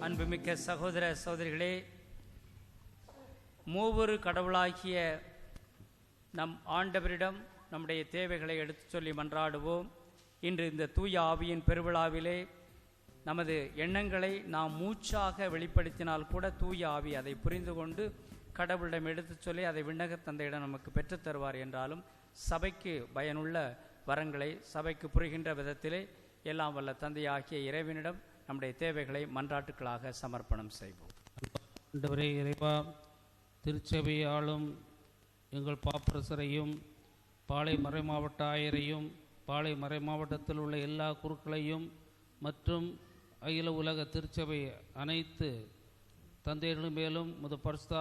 அன்புமிக்க சகோதர சகோதரிகளே, மூவொரு கடவுளாகிய நம் ஆண்டவரிடம் நம்முடைய தேவைகளை எடுத்துச் சொல்லி மன்றாடுவோம். இன்று இந்த தூய ஆவியின் பெருவிழாவிலே நமது எண்ணங்களை நாம் மூச்சாக வெளிப்படுத்தினால் கூட தூய ஆவி அதை புரிந்து கொண்டு கடவுளிடம் எடுத்துச் சொல்லி அதை விண்ணக தந்தையிடம் நமக்கு பெற்றுத் தருவார். என்றாலும் சபைக்கு பயனுள்ள வரங்களை சபைக்கு புரிகின்ற விதத்திலே எல்லாம் வல்ல தந்தையாகிய இறைவனிடம் நம்முடைய தேவைகளை மன்றாட்டுக்களாக சமர்ப்பணம் செய்வோம். ஆண்டவரே இறைவா, திருச்சபை ஆளும் எங்கள் பாப்பரசரையும் பாளை மறை மாவட்ட ஆயரையும் பாளை மறை மாவட்டத்தில் உள்ள எல்லா குருக்களையும் மற்றும் அகில உலக திருச்சபை அனைத்து தந்தையர்களும் மேலும் முத பரிசுத்த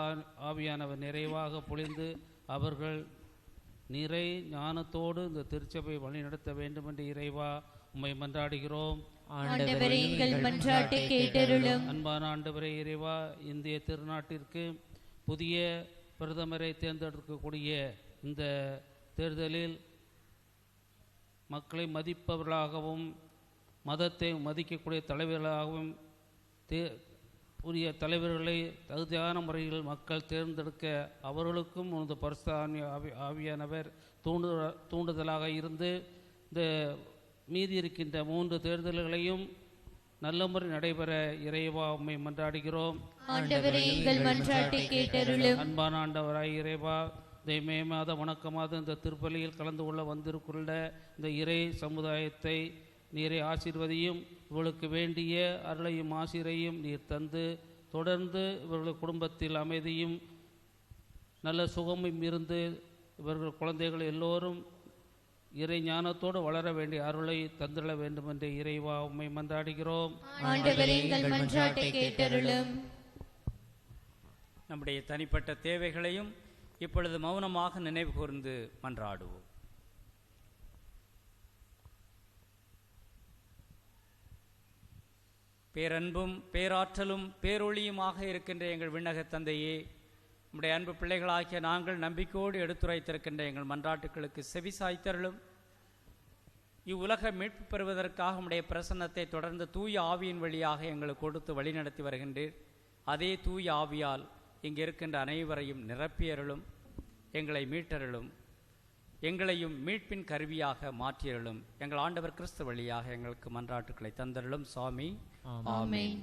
ஆவியானவர் நிறைவாக பொழிந்து அவர்கள் நிறை ஞானத்தோடு இந்த திருச்சபை வழிநடத்த வேண்டும் என்று இறைவா உம்மை மன்றாடுகிறோம். அன்பான ஆண்டவரே இறைவா, இந்திய திருநாட்டிற்கு புதிய பிரதமரை தேர்ந்தெடுக்கக்கூடிய இந்த தேர்தலில் மக்களை மதிப்பவர்களாகவும் மதத்தை மதிக்கக்கூடிய தலைவர்களாகவும் புதிய தலைவர்களை தகுதியான முறையில் மக்கள் தேர்ந்தெடுக்க அவர்களுக்கும் இந்த பரிசுத்த ஆவியானவர் தூண்டுதலாக இருந்து இந்த மீதி இருக்கின்ற 3 தேர்தல்களையும் நல்ல முறை நடைபெற இறைவா உம்மை மன்றாடுகிறோம். அன்பான ஆண்டவராய் இறைவா, இந்த மே மாத வணக்க மாதம் இந்த திருப்பலியில் கலந்து கொள்ள வந்திருக்கின்ற இந்த இறை சமுதாயத்தை நீரை ஆசீர்வதியும். இவர்களுக்கு வேண்டிய அருளையும் ஆசிரையும் நீர் தந்து தொடர்ந்து இவர்கள் குடும்பத்தில் அமைதியும் நல்ல சுகமும் இருந்து இவர்கள் குழந்தைகள் எல்லோரும் இறை ஞானத்தோடு வளர வேண்டிய அருளை தந்திட வேண்டும் என்று இறைவா உம்மை மன்றாடுகிறோம். நம்முடைய தனிப்பட்ட தேவைகளையும் இப்பொழுது மௌனமாக நினைவு கூர்ந்து மன்றாடுவோம். பேரன்பும் பேராற்றலும் பேரொளியுமாக இருக்கின்ற எங்கள் விண்ணக தந்தையே, நம்முடைய அன்பு பிள்ளைகளாகிய நாங்கள் நம்பிக்கையோடு எடுத்துரைத்திருக்கின்ற எங்கள் மன்றாட்டுகளுக்கு செவி சாய்த்தருளும். இவ்வுலக மீட்பு பெறுவதற்காக உம்முடைய பிரசன்னத்தை தொடர்ந்து தூய ஆவியின் வழியாக எங்களுக்கு கொடுத்து வழிநடத்தி வருகின்றீர். அதே தூய ஆவியால் இங்கே இருக்கின்ற அனைவரையும் நிரப்பியருளும், எங்களை மீட்டருளும், எங்களையும் மீட்பின் கருவியாக மாற்றியருளும். எங்கள் ஆண்டவர் கிறிஸ்து வழியாக எங்களுக்கு மன்றாட்டுக்களை தந்தருளும் சுவாமி. ஆமென்.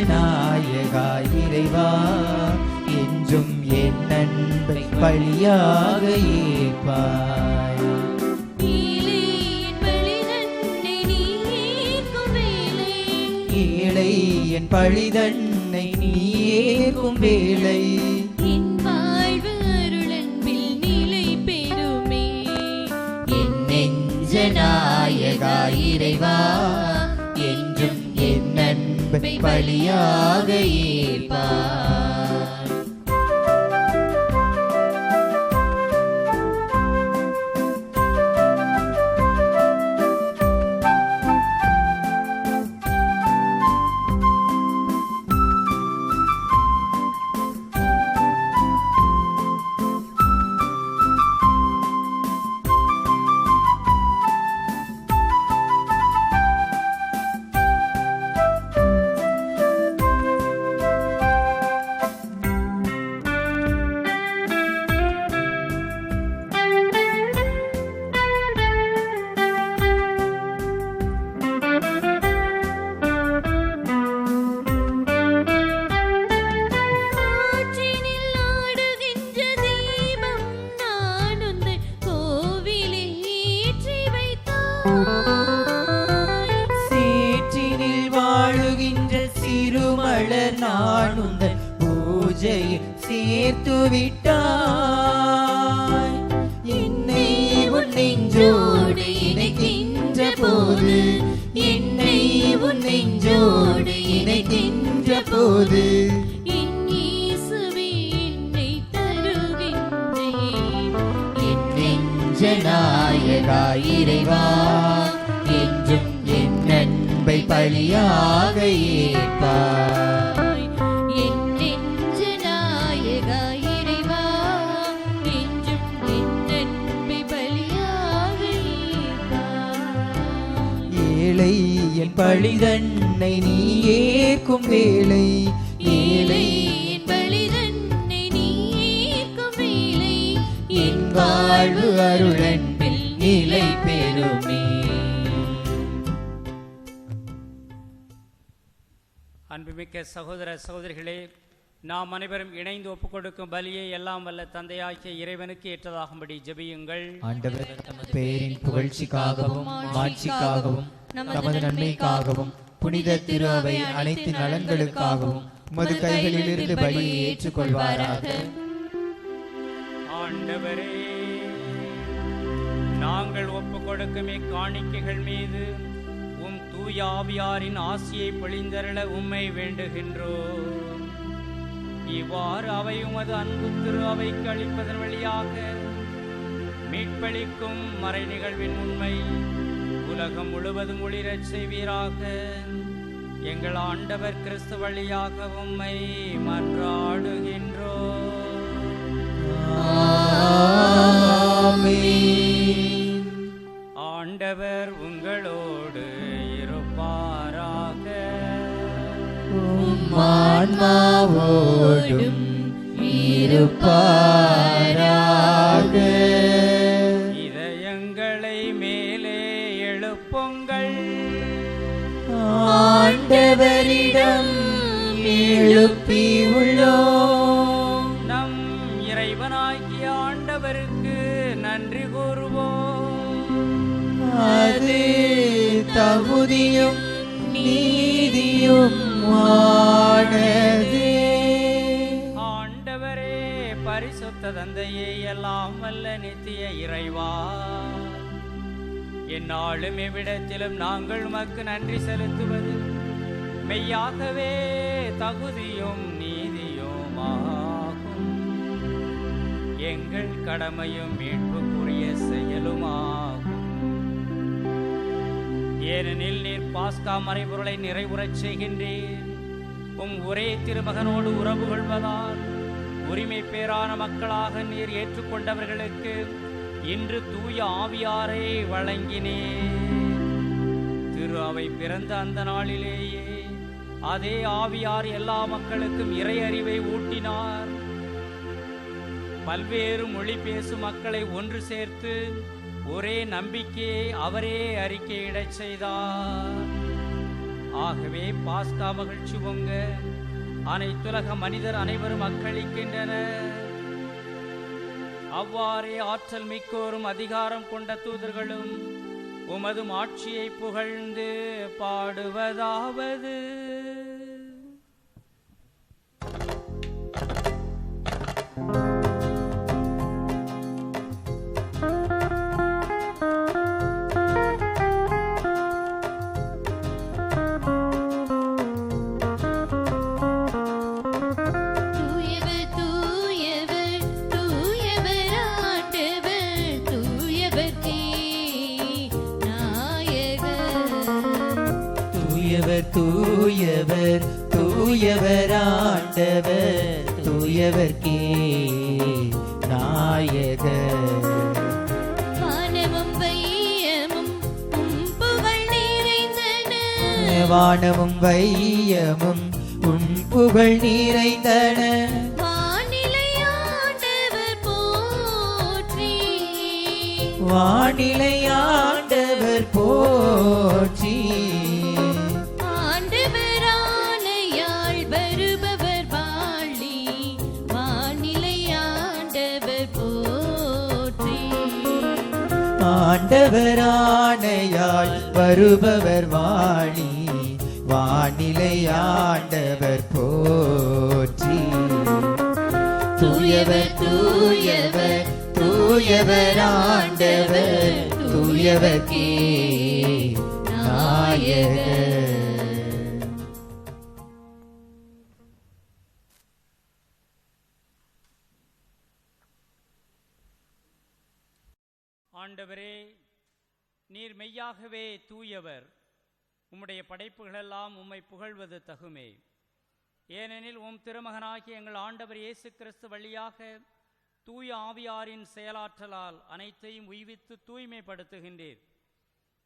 நாயகா இறைவா, என்றும் என் அன்பை பலியாக ஏற்பாய். ஏழை என் பழிதன்னை நீ ஏற்கும் வேளை என் வாழ்வு அருளன்பில் நிலை பெறுமே. என் நெஞ்ச நாயகா இறைவா, என்றும் என் அன்பை பலியாக ஏற்பாய். சேற்றினில் வாழுகின்ற சிறுமலர் நான் உந்தன் பூஜையில் சேர்த்து விட்டாய். என்னை உன் நெஞ்சோடு இணைக்கின்ற போது, என்னை உன் நெஞ்சோடு இணைக்கின்ற போது நாயகா இறைவா, என்றும் என் அன்பை பலியாக ஏற்பாய். என் நெஞ்ச நாயகா இறைவா, என்றும் என் அன்பை பலியாக ஏற்பாய். ஏழை என் பழிதன்னை நீ ஏற்கும் வேளை, ஏழை என் பழிதன்னை நீ ஏற்கும் வேளை என் வாழ்வு அருளன்பில் நிலை பெறுமே. அன்புமிக்க சகோதர சகோதரிகளே, நாம் அனைவரும் இணைந்து ஒப்புக் கொடுக்கும் பலியை எல்லாம் வல்ல தந்தையாகிய இறைவனுக்கு ஏற்றதாகும்படி ஜெபியுங்கள். ஆண்டவர் தமது பெயரின் புகழ்ச்சிக்காகவும் மாட்சிக்காகவும் தமது நன்மைக்காகவும் புனித திரு அவை அனைத்து நலன்களுக்காகவும் உமது கைகளிலிருந்து பலியை ஏற்றுக்கொள்வாராக. ஆண்டவரே, நாங்கள் ஒப்புக் கொடுக்கும் இக்காணிக்கைகள் மீது உம் தூய ஆவியாரின் ஆசியை பொழிந்தருள உம்மை வேண்டுகின்றோம். இவ்வாறு அவை உமது அன்பு திரு அவைக்கு அளிப்பதன் வழியாக மீட்பளிக்கும் மறை நிகழ்வின் உண்மை உலகம் முழுவதும் ஒளிரச் செய்வீராக. எங்கள் ஆண்டவர் கிறிஸ்து வழியாக உம்மை மன்றாடுகின்றோம். ஆண்டவர் உங்களோடு இருப்பாராக. ஆன்மாவோடும் இருப்பாராக. இதயங்களை மேலே எழுப்புங்கள். ஆண்டவரிடம் எழுப்பி உள்ளோம். நம் இறைவனாகிய ஆண்டவருக்கு நன்றி கூறுவோம். அது தகுதியும் நீதியும் ஆனதே. ஆண்டவரே, பரிசுத்த தந்தையே, எல்லாம் வல்ல நித்திய இறைவா, எந்நாளும் எவ்விடத்திலும் நாங்கள் உமக்கு நன்றி செலுத்துவது மெய்யாகவே தகுதியும் நீதியுமாகும். எங்கள் கடமையும் மீட்புக்குரிய செயலுமாகும். ஏனெனில் நீர் பாஸ்கா மறைபொருளை நிறைவுறச் செய்கின்றீர். ஒரே திருமகனோடு உறவு கொள்வதால் உரிமை பேரான மக்களாக நீர் ஏற்றுக்கொண்டவர்களுக்கு இன்று தூய ஆவியாரை வழங்கினீர். திரு அவை பிறந்த அந்த நாளிலேயே அதே ஆவியார் எல்லா மக்களுக்கும் இறை அறிவை ஊட்டினார். பல்வேறு மொழி பேசும் மக்களை ஒன்று சேர்த்து ஒரே நம்பிக்கையை அவரே அறிக்கையிடச் செய்தார். ஆகவே பாஸ்கா மகிழ்ச்சி பொங்க அனைத்துலக மனிதர் அனைவரும் அக்களிக்கின்றனர். அவ்வாறே ஆற்றல் மிக்கோரும் அதிகாரம் கொண்ட தூதர்களும் உமது ஆட்சியை புகழ்ந்து பாடுவதாவது: தூயவர் தூயவர் ஆண்டவர் தூயவர்க்கே நாயகர். வானமும் வையமும் புகழ் நிறைந்தன. வானமும் வையமும் உன் புகழ் நிறைந்தன. வானிலையாண்டவர் போற்றி. வானிலையாண்டவர் போற்றி. ஆண்டவரானையாய் வருபவர் வாழி. வானிலையாண்டவர் போற்றி. தூயவர் தூயவர் தூயவர் ஆண்டவர் தூயவர்க்கே நாயகர். ஆண்டவரே, நீர் மெய்யாகவே தூயவர். உம்முடைய படைப்புகளெல்லாம் உம்மை புகழ்வது தகுமே. ஏனெனில் திருமகனாகிய எங்கள் ஆண்டவர் இயேசு கிறிஸ்து வழியாக தூய ஆவியாரின் செயலாற்றலால் அனைத்தையும் உய்வித்து தூய்மைப்படுத்துகின்றீர்.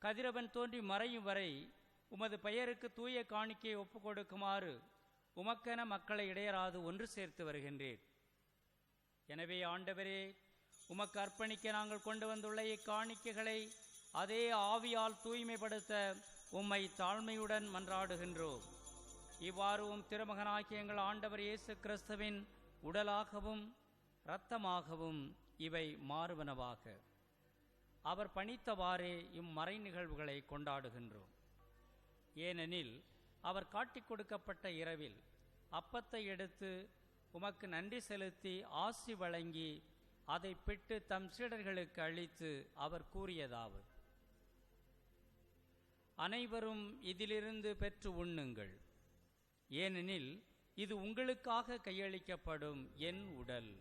கதிரவன் தோன்றி மறையும் வரை உமது பெயருக்கு தூய காணிக்கையை ஒப்புக் கொடுக்குமாறு உமக்கென மக்களை இடையராது ஒன்று சேர்த்து வருகின்றீர். எனவே ஆண்டவரே, உமக்கு அர்ப்பணிக்க நாங்கள் கொண்டு வந்துள்ள இக்காணிக்கைகளை அதே ஆவியால் தூய்மைப்படுத்த உம்மை தாழ்மையுடன் மன்றாடுகின்றோம். இவ்வாறு திருமகனாகிய எங்கள் ஆண்டவர் இயேசு கிறிஸ்துவின் உடலாகவும் இரத்தமாகவும் இவை மாறுவனவாக. அவர் பணித்தவாறே இம்மறை நிகழ்வுகளை கொண்டாடுகின்றோம். ஏனெனில் அவர் காட்டிக் கொடுக்கப்பட்ட இரவில் அப்பத்தை எடுத்து உமக்கு நன்றி செலுத்தி ஆசி வழங்கி அதை பிட்டு தம் சீடர்களுக்கு அளித்து அவர் கூறியதாவது: அனைவரும் இதிலிருந்து பெற்று உண்ணுங்கள். ஏனெனில் இது உங்களுக்காக கையளிக்கப்படும் என் உடல்.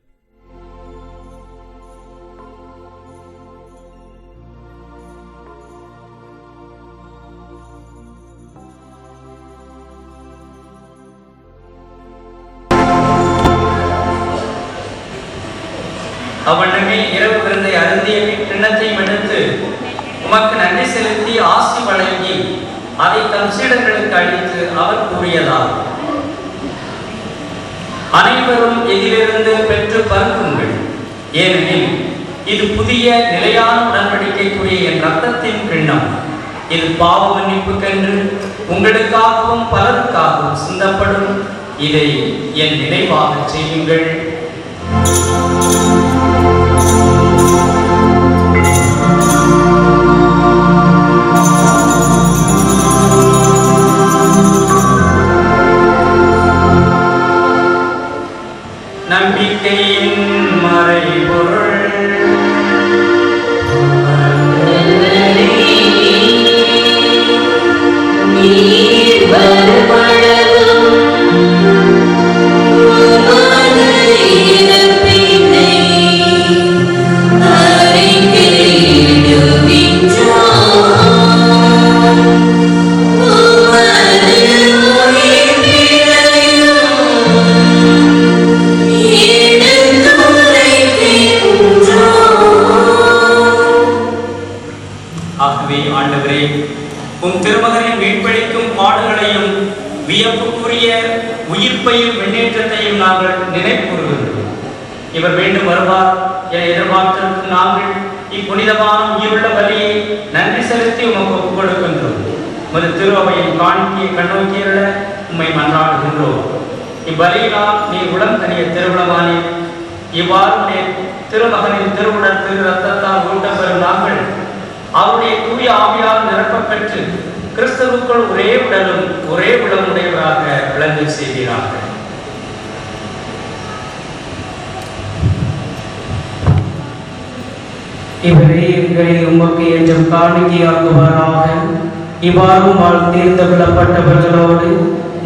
அவ்வண்ணமே இரவு விருந்தை அருந்திய கிண்ணத்தையும் எடுத்து உமக்கு நன்றி செலுத்தி ஆசி வழங்கி அதை தம் சீடர்களுக்கு அளித்து அவர் கூறியதால்: அனைவரும் இதிலிருந்து பெற்று பருகுங்கள். ஏனெனில் இது புதிய நிலையான உடன்படிக்கைக்குரிய என் இரத்தத்தின் கிண்ணம். இது பாவ மன்னிப்புக்கென்று உங்களுக்காகவும் பலருக்காகவும் சிந்தப்படும். இதை என் நினைவாக செய்யுங்கள். நம்பிக்கையின் மறைபொருள் மீட்பையும் முன்னேற்றத்தையும் நாங்கள் நினைவுகூறுகின்றோம். இவர் மீண்டும் வருவார் என எதிர்பார்த்திருக்கும் நாங்கள் இப்புனிதமான உயிருள்ள பலியை நன்றி செலுத்தி உமக்கு ஒப்புக் கொடுக்கின்றோம். உமது திருவையின் காணிக்கையை கண்ணோக்கியுள்ள உம்மை மன்றாடுகின்றோம். இவ்வலியினால் நீ உளம் தனிய திருவிழமானே. இவ்வாறு திருமகனின் திருவுடல் திரு ரத்தத்தால் ஊட்டப்பெறும் நாங்கள் அவருடைய தூய ஆவியால் நிரப்பப் பெற்று கிறிஸ்துவுக்குள் ஒரே உடலும் ஒரே உடலுடையவராக விளங்க செய்கிறார்கள். இவரே எங்களை உமக்கு என்றும் காணிக்கையாக்குவாராக. இவ்வாறு வாழ்த்தீர்ந்து விடப்பட்டவர்களோடு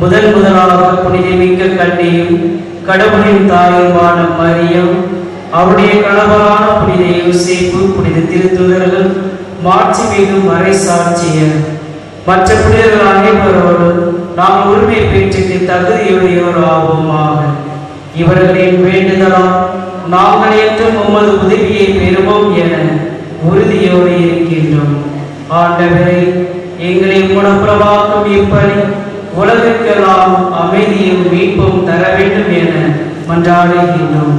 முதலாக புனிதமிக்க கண்ணியும் கடவுளின் தாயுமான மரியம், அவருடைய கணவரான புனித யோசேப்பு, புனித திருத்துதர்கள், மாட்சிமிகு மறைசாட்சியர், மற்ற புனிதர்கள் அனைவரோடு நாம் உரிமை பெற்றுக்கு தகுதியுடையோர் ஆவோமாக. இவர்களின் வேண்டுதலால் நாங்கள் என்றும் உமது உதவியை பெறுவோம் என உறுதியோடு இருக்கின்றோம். ஆண்டவரை, எங்களை குணப்புறவாக்கும் இப்படி உலகிற்கெல்லாம் அமைதியும் மீட்பும் தர வேண்டும் என மன்றாடுகின்றோம்.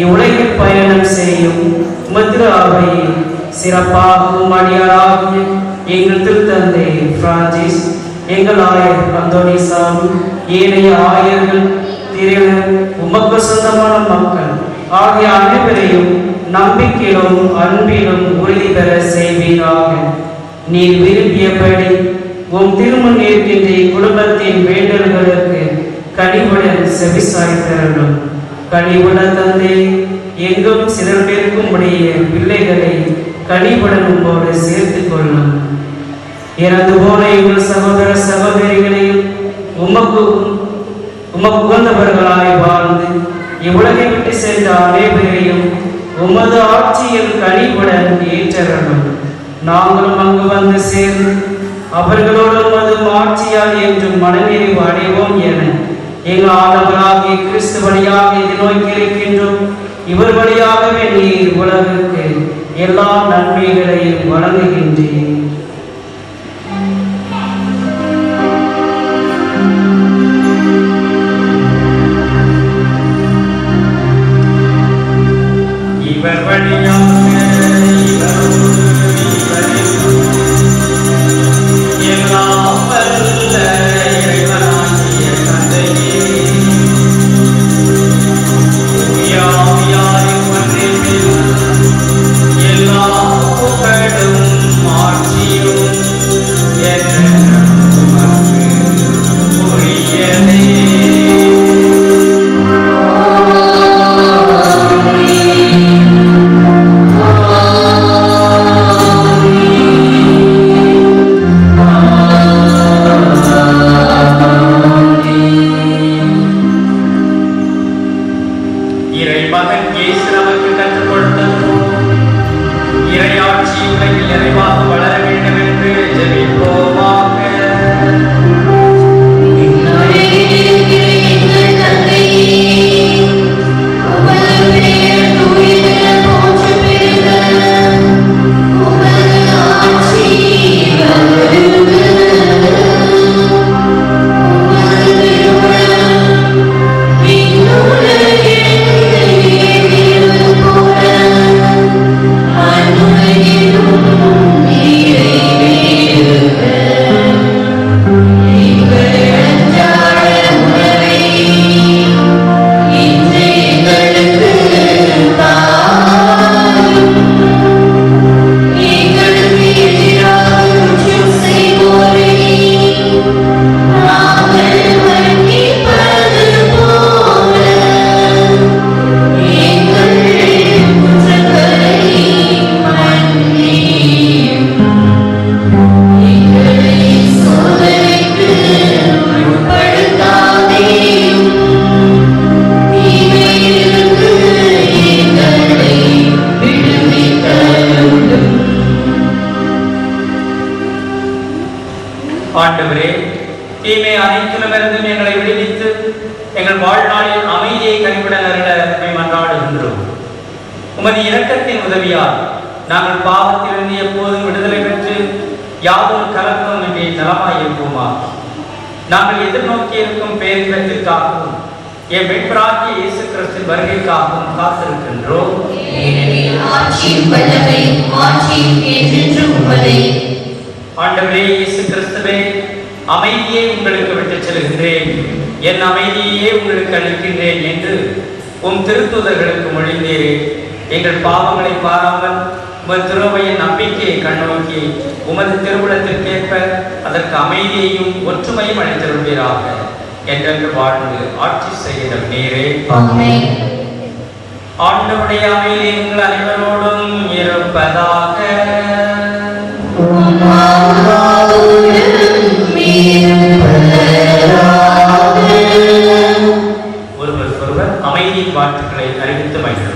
இவ்வுலகில் பயணம் செய்யும் உமது அவையை சிறப்பாகவும் அடியாராகிய எங்கள் திருத்தந்தை பிரான்சிஸ், எங்கள் ஆயர் அந்தோனிசாமி, ஏனைய ஆயர்கள், திரைவர், உமக்கு சொந்தமான மக்கள் ஆகிய அனைவரையும் நம்பிக்கையிலும் அன்பிலும் உறுதி பெற செய்வீராக. நீர் விரும்பியபடி உம் திருமண் இருக்கின்ற குடும்பத்தின் வேண்டல்களுக்கு கனிவுடன் செவிசாய்த்தரலும். கனிவுட தந்தை, எங்கும் சிறப்பிற்கும் உடைய பிள்ளைகளை கனிவுடன் உங்களோடு சேர்த்து கொள்ளும். இறந்து போன எங்கள் சகோதர சகோதரிகளையும் உமக்கு உகந்தவர்களாய் வாழ்ந்து இவ்வுலகை விட்டு சென்ற அனைவரையும் உமது ஆட்சியில் கனிவுடன் ஏற்றரலும். நாங்களும் அங்கு வந்து சேர்ந்து அவர்களோடு உமது ஆட்சியால் என்றும் மனநிறைவு அடைவோம் என எங்கள் ஆண்டவராகிய கிறிஸ்து வழியாக இது நோக்கி இருக்கின்றோம். இவர் வழியாகவே நீர் உலகுக்கு எல்லா நன்மைகளையும் வழங்குகின்றேன். இவர் வழியாக எல்லாம் வல்ல இறைவனாகிய தந்தையே, தூயாவியாரின் ஒன்றிப்பில் எல்லா புகழும் ஆட்சியும் என்றென்றும் உமக்கு உரியதே. இறைமகன் இயேசு நமக்கு கற்றுக் கொடுத்தது இறையாட்சி உலகில் நிறைவாக வளர வேண்டும் என்று ஜெபிப்போமாக. ஆண்டவரே, தீமை அனைத்திலுமிருந்தும் எங்களை விடுவித்து எங்கள் வாழ்நாளில் அமைதியை கனிவுடன் அருள மன்றாடுகின்றோம். உமது இரக்கத்தின் உதவியால் நாங்கள் பாவத்திலிருந்து எப்போதும் விடுதலை பெற்று யாவும் கலக்கம் இன்றி நலமாயிருப்போமா. நாங்கள் எதிர்நோக்கி இருக்கும் பேரின்பத்திற்காகவும் என் மீட்பராகிய இயேசு கிறிஸ்துவின் வருகைக்காகவும் காத்திருக்கின்றோம். ஆண்டவரே இயேசு கிறிஸ்துவே, அமைதியை உங்களுக்கு விட்டுச் செல்கின்றேன், என் அமைதியையே உங்களுக்கு அளிக்கின்றேன் என்று உம் திருத்தூதர்களுக்கு மொழிந்தீரே. எங்கள் பாவங்களை பாராமல் உமது திருவையின் நம்பிக்கையை கண்ணோக்கி உமது திருவுளத்திற்கேற்ப அதற்கு அமைதியையும் ஒற்றுமையும் அளித்திருப்பீராக. என்றென்று வாழ்ந்து ஆட்சி செய்கிற நீரே. ஆண்டவருடைய அமைதி எங்கள் அனைவரோடும் இருப்பதாக. ஒருவருக்கொருவர் அமைதியின் வாழ்த்துக்களை அறிவித்து மகிழ்வோம்.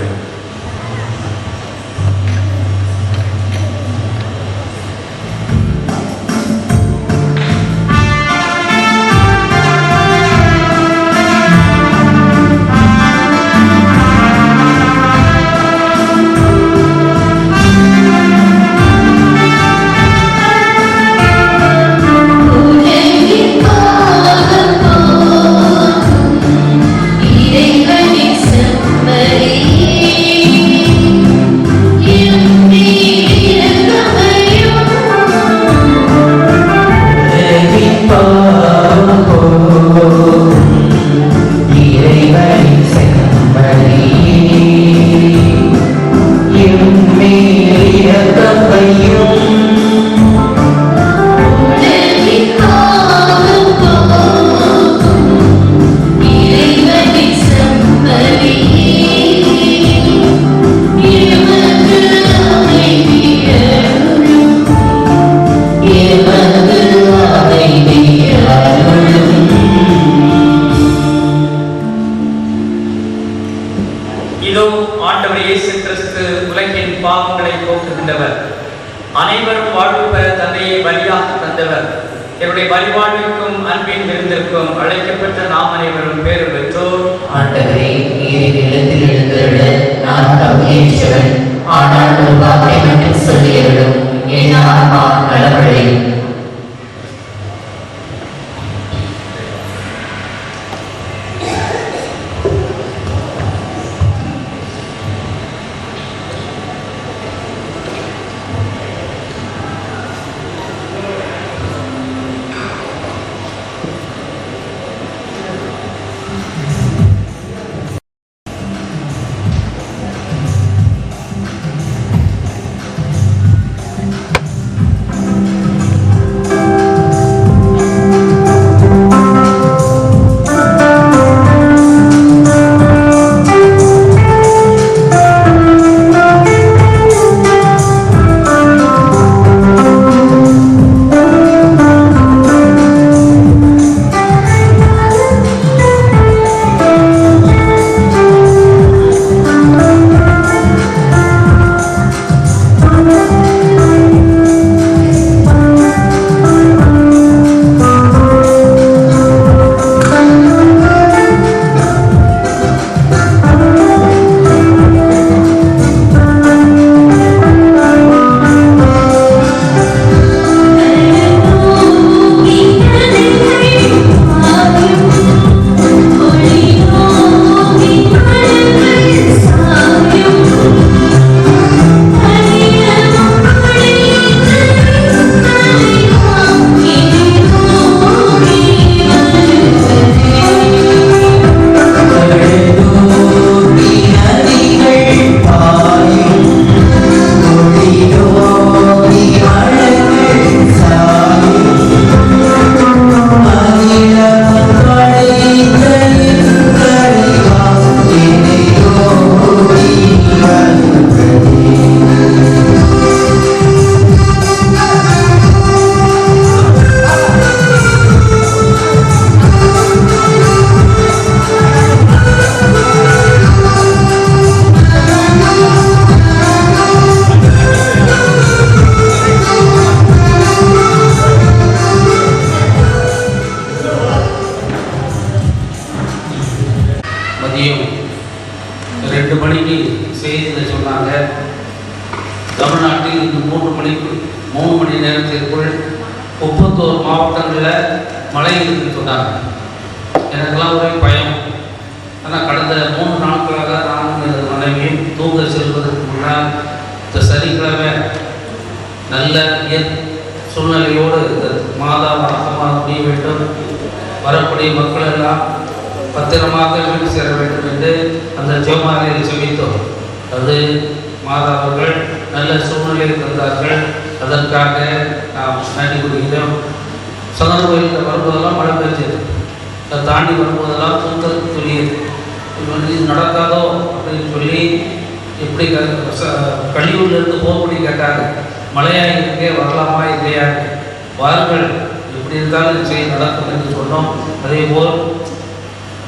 அனைவரும் வாழ்வு பெற தந்தையை பலியாக தந்தவர். என்னுடைய பலிவாழ்விற்கும் அன்பின் விருந்திற்கும் அழைக்கப்பட்ட நாம் அனைவரும் பேறு பெற்றோர். ஆண்டவரே, நீரின் இல்லத்தில் எழுந்தருள நான் தகுதியற்றவன். ஆனால் ஒரு வார்த்தை மட்டும் சொல்லியருளும், என் ஆன்மா நலமடையும். மதியம் 2 மணிக்கு செய்தியில் சொன்னாங்க, தமிழ்நாட்டில் இந்த 3 மணி நேரத்திற்குள் 31 மாவட்டங்களில் மழை இருக்குன்னு சொன்னாங்க. எனக்கெல்லாம் ஒரே பயம். ஆனால் கடந்த 3 நாட்களாக நானும் எனது மனைவியும் தூங்க செல்வதற்கு முன்னால் இந்த சனிக்கிழமை நல்ல சூழ்நிலையோடு இந்த மாதா வணக்கமாக முடிய வேண்டும், வரக்கூடிய மக்கள் எல்லாம் பத்திரமாக வீடு சேர வேண்டும் என்று அந்த ஜெபமாலையில் செபித்தோம். அது மாதா அவர்கள் நல்ல சூழ்நிலையை தந்தார்கள். அதற்காக நாம் நன்றி கூறுகிறோம். சதன கோயிலில் வரும்போதெல்லாம் மழை பெஞ்சது, அதை தாண்டி வரும்போதெல்லாம் தூத்தல் சொல்லியது. இது நடக்காதோ அப்படின்னு சொல்லி எப்படி கழிவுலேருந்து போகப்படி கேட்டாங்க. மழையாக இருக்கே வரலாமா இல்லையா, வாருங்கள் எப்படி இருந்தாலும் செய்ய நடக்கும் என்று சொன்னோம். அதே போல்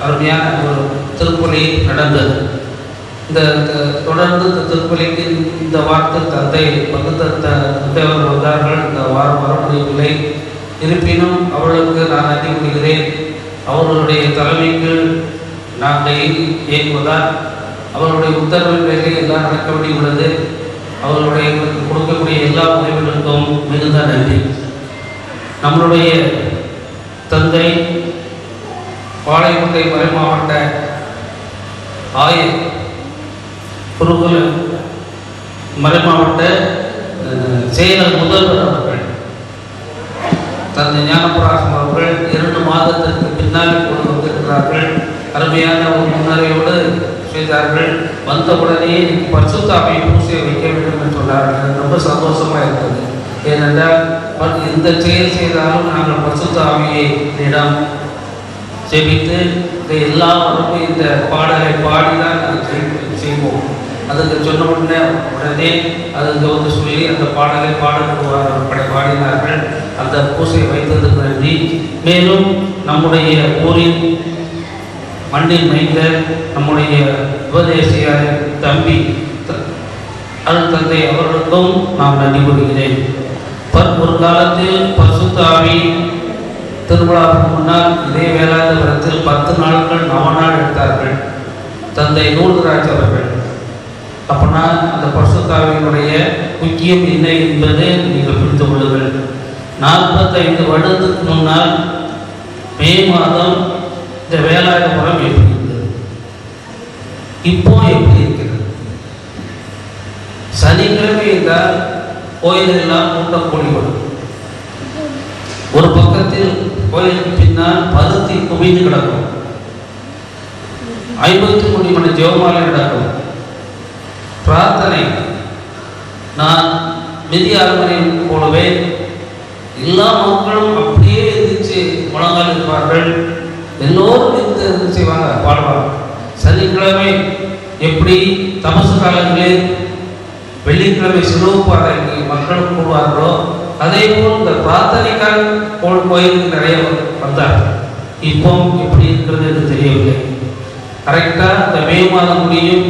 அருமையான ஒரு திருப்பலி நடந்தது. இந்த தொடர்ந்து இந்த திருப்பலிக்கு இந்த வார்த்தை தந்தை தந்தையவர் வந்தார்கள். இந்த வாரம் வர முடியவில்லை. இருப்பினும் அவர்களுக்கு நான் நன்றி கூறுகிறேன். அவர்களுடைய தலைமைக்கு நாங்கள் இயங்குவதால் அவர்களுடைய உத்தரவின் பேரில் எல்லாம் நடக்க வேண்டியுள்ளது. அவர்களுடைய கொடுக்கக்கூடிய எல்லா உதவிகளுக்கும் மிகுந்த நன்றி. நம்மளுடைய தந்தை பாளையங்கோட்டை மறை மாவட்ட ஆயர் குருகுல மறை மாவட்ட செயலர் முதல்வர் அவர்கள் தந்தை ஞானபிரகாசம் அவர்கள் 2 மாதத்திற்கு பின்னால் கொண்டு வந்திருக்கிறார்கள். அருமையான ஒரு முன்னரையோடு செய்தார்கள். வந்தவுடனே பரிசுத்த ஆவியை பூசை வைக்க வேண்டும் என்று சொன்னார்கள். ரொம்ப சந்தோஷமாக இருக்கிறது. ஏனென்றால் எந்த செயல் செய்தாலும் நாங்கள் பரிசுத்த ஆவியிடம் செபித்து இந்த எல்லா வரப்பும் இந்த பாடலை பாடிதான் நாங்கள் செய்வோம். அதுக்கு சொன்ன உடனே அதுக்கு வந்து சொல்லி அந்த பாடலை பாடினார்கள். அந்த பூசையை வைத்ததுக்கு நன்றி. மேலும் நம்முடைய ஊரின் மண்ணின் மைந்தர் நம்முடைய உபதேசியார் தம்பி அருள் தந்தை அவர்களுக்கும் நாம் நன்றி கூறுகிறேன். ஒரு காலத்தில் பரிசுத்த ஆவி திருவிழாவுக்கு முன்னால் இதே வேளாந்தபுரத்தில் 10 நாட்கள் நவநாள் எடுத்தார்கள் தந்தை நூல்ராஜ் அவர்கள். அப்படின்னா அந்த பரிசுத்த ஆவியினுடைய முக்கியம் என்ன என்பதை நீங்கள் புரிந்து கொள்ளுங்கள். 45 வருடத்துக்கு முன்னால் மே மாதம் இந்த வேளாந்தபுரம் எப்படி இருந்தது, இப்போ எப்படி இருக்கிறது? சனிக்கிழமை என்றால் கோயிலெல்லாம் கூட்டம் கூடிவிடும். ஒரு பக்கத்தில் கோயிலுக்கு பின்னால் பருத்தி குவிந்து கிடக்கும். 53 மணி ஜெபமாலை நடக்கும், பிரார்த்தனை. நான் மிதி அரண்மனை போடுவேன். எல்லா மக்களும் அப்படியே எதிர்த்து முழங்கால் இருப்பார்கள். எல்லோரும் எதிர்த்து செய்வாங்க, பாடுவாங்க. சனிக்கிழமை எப்படி தமசு காலங்களில் வெள்ளிக்கிழமை சிலுவை பாதைக்கு மக்கள் கூடுவார்களோ அதே போல் இந்த பிரார்த்தனைக்காக கோயிலுக்கு நிறைய வந்தார்கள். இப்போ எப்படி இருக்கிறது என்று தெரியவில்லை. கரெக்டாக இந்த மே மாதம் முடியும்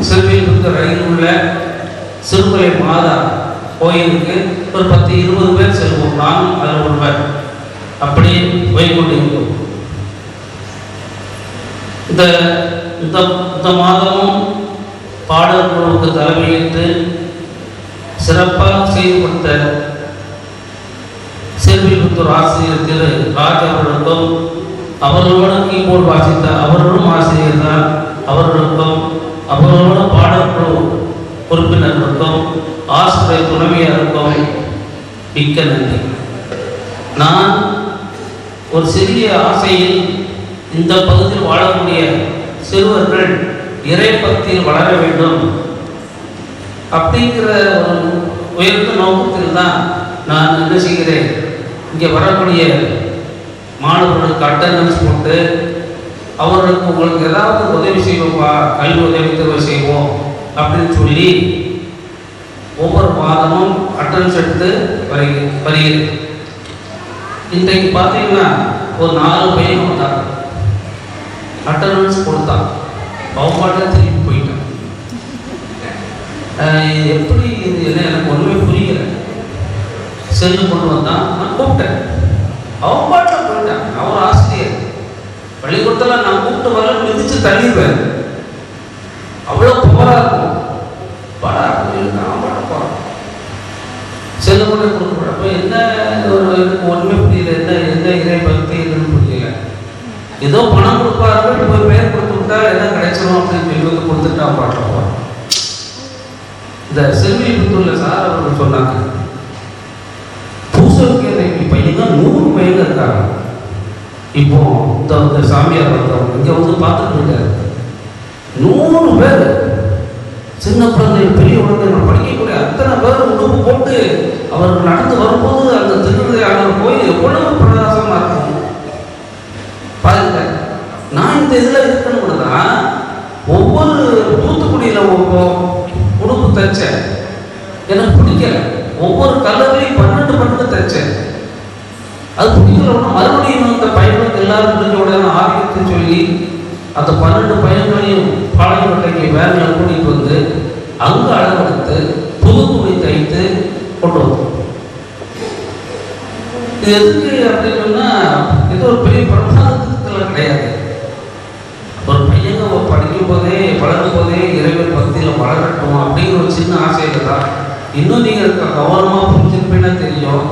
சிறுவையில் ரயில் உள்ள சிறுமலை மாதா கோயிலுக்கு ஒரு 10-20 பேர் செல்வோம். நானும் அதில் ஒருவர். அப்படியே போய்கொண்டிருந்தோம். இந்த மாதமும் பாடல் குழுவுக்கு தலைமையேற்று சிறப்பாக செய்து கொடுத்த சிறுவில்புத்தூர் ஆசிரியர் திரு ராஜ் அவர்களுக்கும், அவர்களோடு கீபோர்டு வாசித்த அவர்களும் ஆசிரியர் தான், அவர்களுக்கும் அவர்களோட பாடக்குழு உறுப்பினர்களுக்கும் ஆசிரியர் துணைவியாருக்கும் மிக்க நன்றி. நான் ஒரு சிறிய ஆசையில் இந்த பகுதியில் வாழக்கூடிய சிறுவர்கள் இறைபக்தியில் வளர வேண்டும் அப்படிங்கிற ஒரு உயர்ந்த நோக்கத்தில் தான் நான் என்ன செய்கிறேன், இங்கே வரக்கூடிய மாணவர்களுக்கு அட்டண்டன்ஸ் போட்டு அவர்களுக்கு உங்களுக்கு ஏதாவது உதவி செய்வோம்ப்பா, கல்வி உதவித்தொகை செய்வோம் அப்படின்னு சொல்லி ஒவ்வொரு மாதமும் அட்டண்டன்ஸ் எடுத்து வருகிறேன். இன்றைக்கு பார்த்தீங்கன்னா ஒரு 4 பையன் வந்தாங்க, அட்டண்டன்ஸ் கொடுத்தான், அவங்கள்ட்ட திருப்பி போயிட்டான். எப்படி இது என்ன எனக்கு ஒன்றுமே புரியலை. செல்லு கொண்டு வந்தான், நான் கூப்பிட்டேன், அவன் பாட்டில் போயிட்டான். அவர் ஆசிரியர், பள்ளிக்கூடத்தில் நான் கூப்பிட்டு வர மிதிச்சு தள்ளிடுவேன், அவ்வளோ புகழாக இருக்கும். பாடா நான் பாட போகிறேன், செல்லு கொண்டு கொடுக்கப்படப்போ என்ன ஒரு எனக்கு ஒன்றுமே புரியல, என்ன எதுங்க இறை பக்தி எதுன்னு புரியல. ஏதோ பணம் கொடுப்பார்கள், இப்போ பேர் கொடுத்து விட்டா எல்லாம் கிடைச்சிடும் அப்படின்னு சொல்லி வந்து கொடுத்துட்டா பாட்டோம். இந்த செல்விபுத்தூர்ல சார் அவர்கள் சொன்னாங்க, பூசலுக்கு பையன் தான் 100 பையன் இருக்காங்க. இப்போ இந்த சாமியார் வந்தவங்க இங்கே வந்து பார்த்துட்டு இருக்காரு, 100 பேர் சின்ன குழந்தைகள் பெரிய குழந்தைகள் படிக்கக்கூடிய அத்தனை பேர் உடுப்பு போட்டு அவர்கள் நடந்து வரும்போது அந்த திருவிளையாடல் கோயில் எவ்வளவு பிரகாசமா இருக்கும் பாருங்க. நான் இந்த இதில் இருக்கணும் கூட தான் ஒவ்வொரு தூத்துக்குடியில் உடுப்பு தைச்சேன், எனக்கு பிடிக்கல. ஒவ்வொரு கலர்லையும் 12 தைச்சேன், அது பிடிக்கல. மறுபடியும் அந்த பையனுக்கு எல்லாரும் முடிஞ்ச உடனே ஆரோக்கியத்தை சொல்லி அந்த 12 பையன்களையும் பாளையங்கோட்டைக்கு வேனில் கூட்டிகிட்டு வந்து அங்கே அளவெடுத்து புது துணி தைத்து கொண்டு வந்தோம். இது எதுக்கு அப்படின்னு சொன்னால், இது ஒரு பெரிய பிரமாதத்தில் கிடையாது. ஒரு பையங்க படிக்கும் போதே வளரும் போதே இறைவன் பக்தியில் வளரட்டும் அப்படிங்கிற ஒரு சின்ன ஆசையில் தான். இன்னும் நீங்கள் கவனமாக புரிஞ்சிருப்பீங்கன்னா தெரியும்,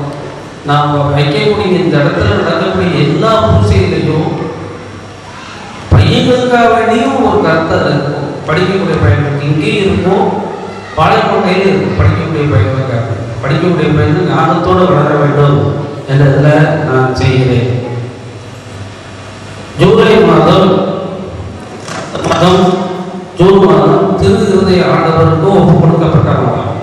நாம் வைக்கக்கூடிய இந்த இடத்துல நடக்கக்கூடிய எல்லா பூசையிலையும் பையங்களுக்காக வேண்டியும் ஒரு கருத்தர் இருக்கும். படிக்கக்கூடிய பையனுக்கு இங்கேயும் இருக்கும், பாளையங்கோட்டையிலும் இருக்கும். படிக்கக்கூடிய பையனுக்காக படிக்கக்கூடிய பையன் ஞானத்தோடு வளர வேண்டும் என்றதில் நான் செய்கிறேன். ஜூலை மாதம் ஜூன் மாதம் திருவிருதை ஆண்டவருக்கு ஒப்பு கொடுக்கப்பட்ட மாதம்.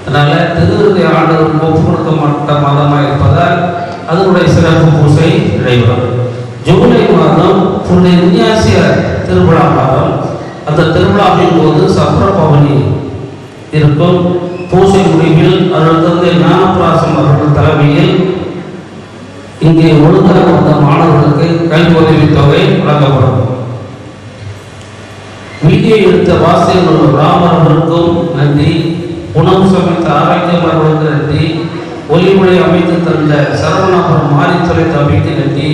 அதனால திருவிருதை ஆண்டவருக்கு ஒப்பு கொடுக்கப்பட்ட மாதமாக இருப்பதால் அதனுடைய சிறப்பு பூசை நடைபெறும். ஜூலை மாதம் புனித இஞ்ஞாசியார் திருவிழா மாதம். அந்த திருவிழாவின் போது சப்ர பவனி இருக்கும். பூசை முடிவில் அதற்கு ஞானப்பிராசம் அவர்கள் தலைமையில் இங்கே ஒழுங்காக வந்த மாணவர்களுக்கு கல்வி உதவித் தொகை வழங்கப்படும். வீடியோ எடுத்த வாசியர்கள் ராமர் அவர்களுக்கும் நன்றி, உணவு சமைத்த ஆரோக்கியம் அவர்களுக்கு நன்றி, ஒளிமொழி அமைத்து தந்த சரவணாபுரம் மாரித்துறை தம்பிக்கு நன்றி,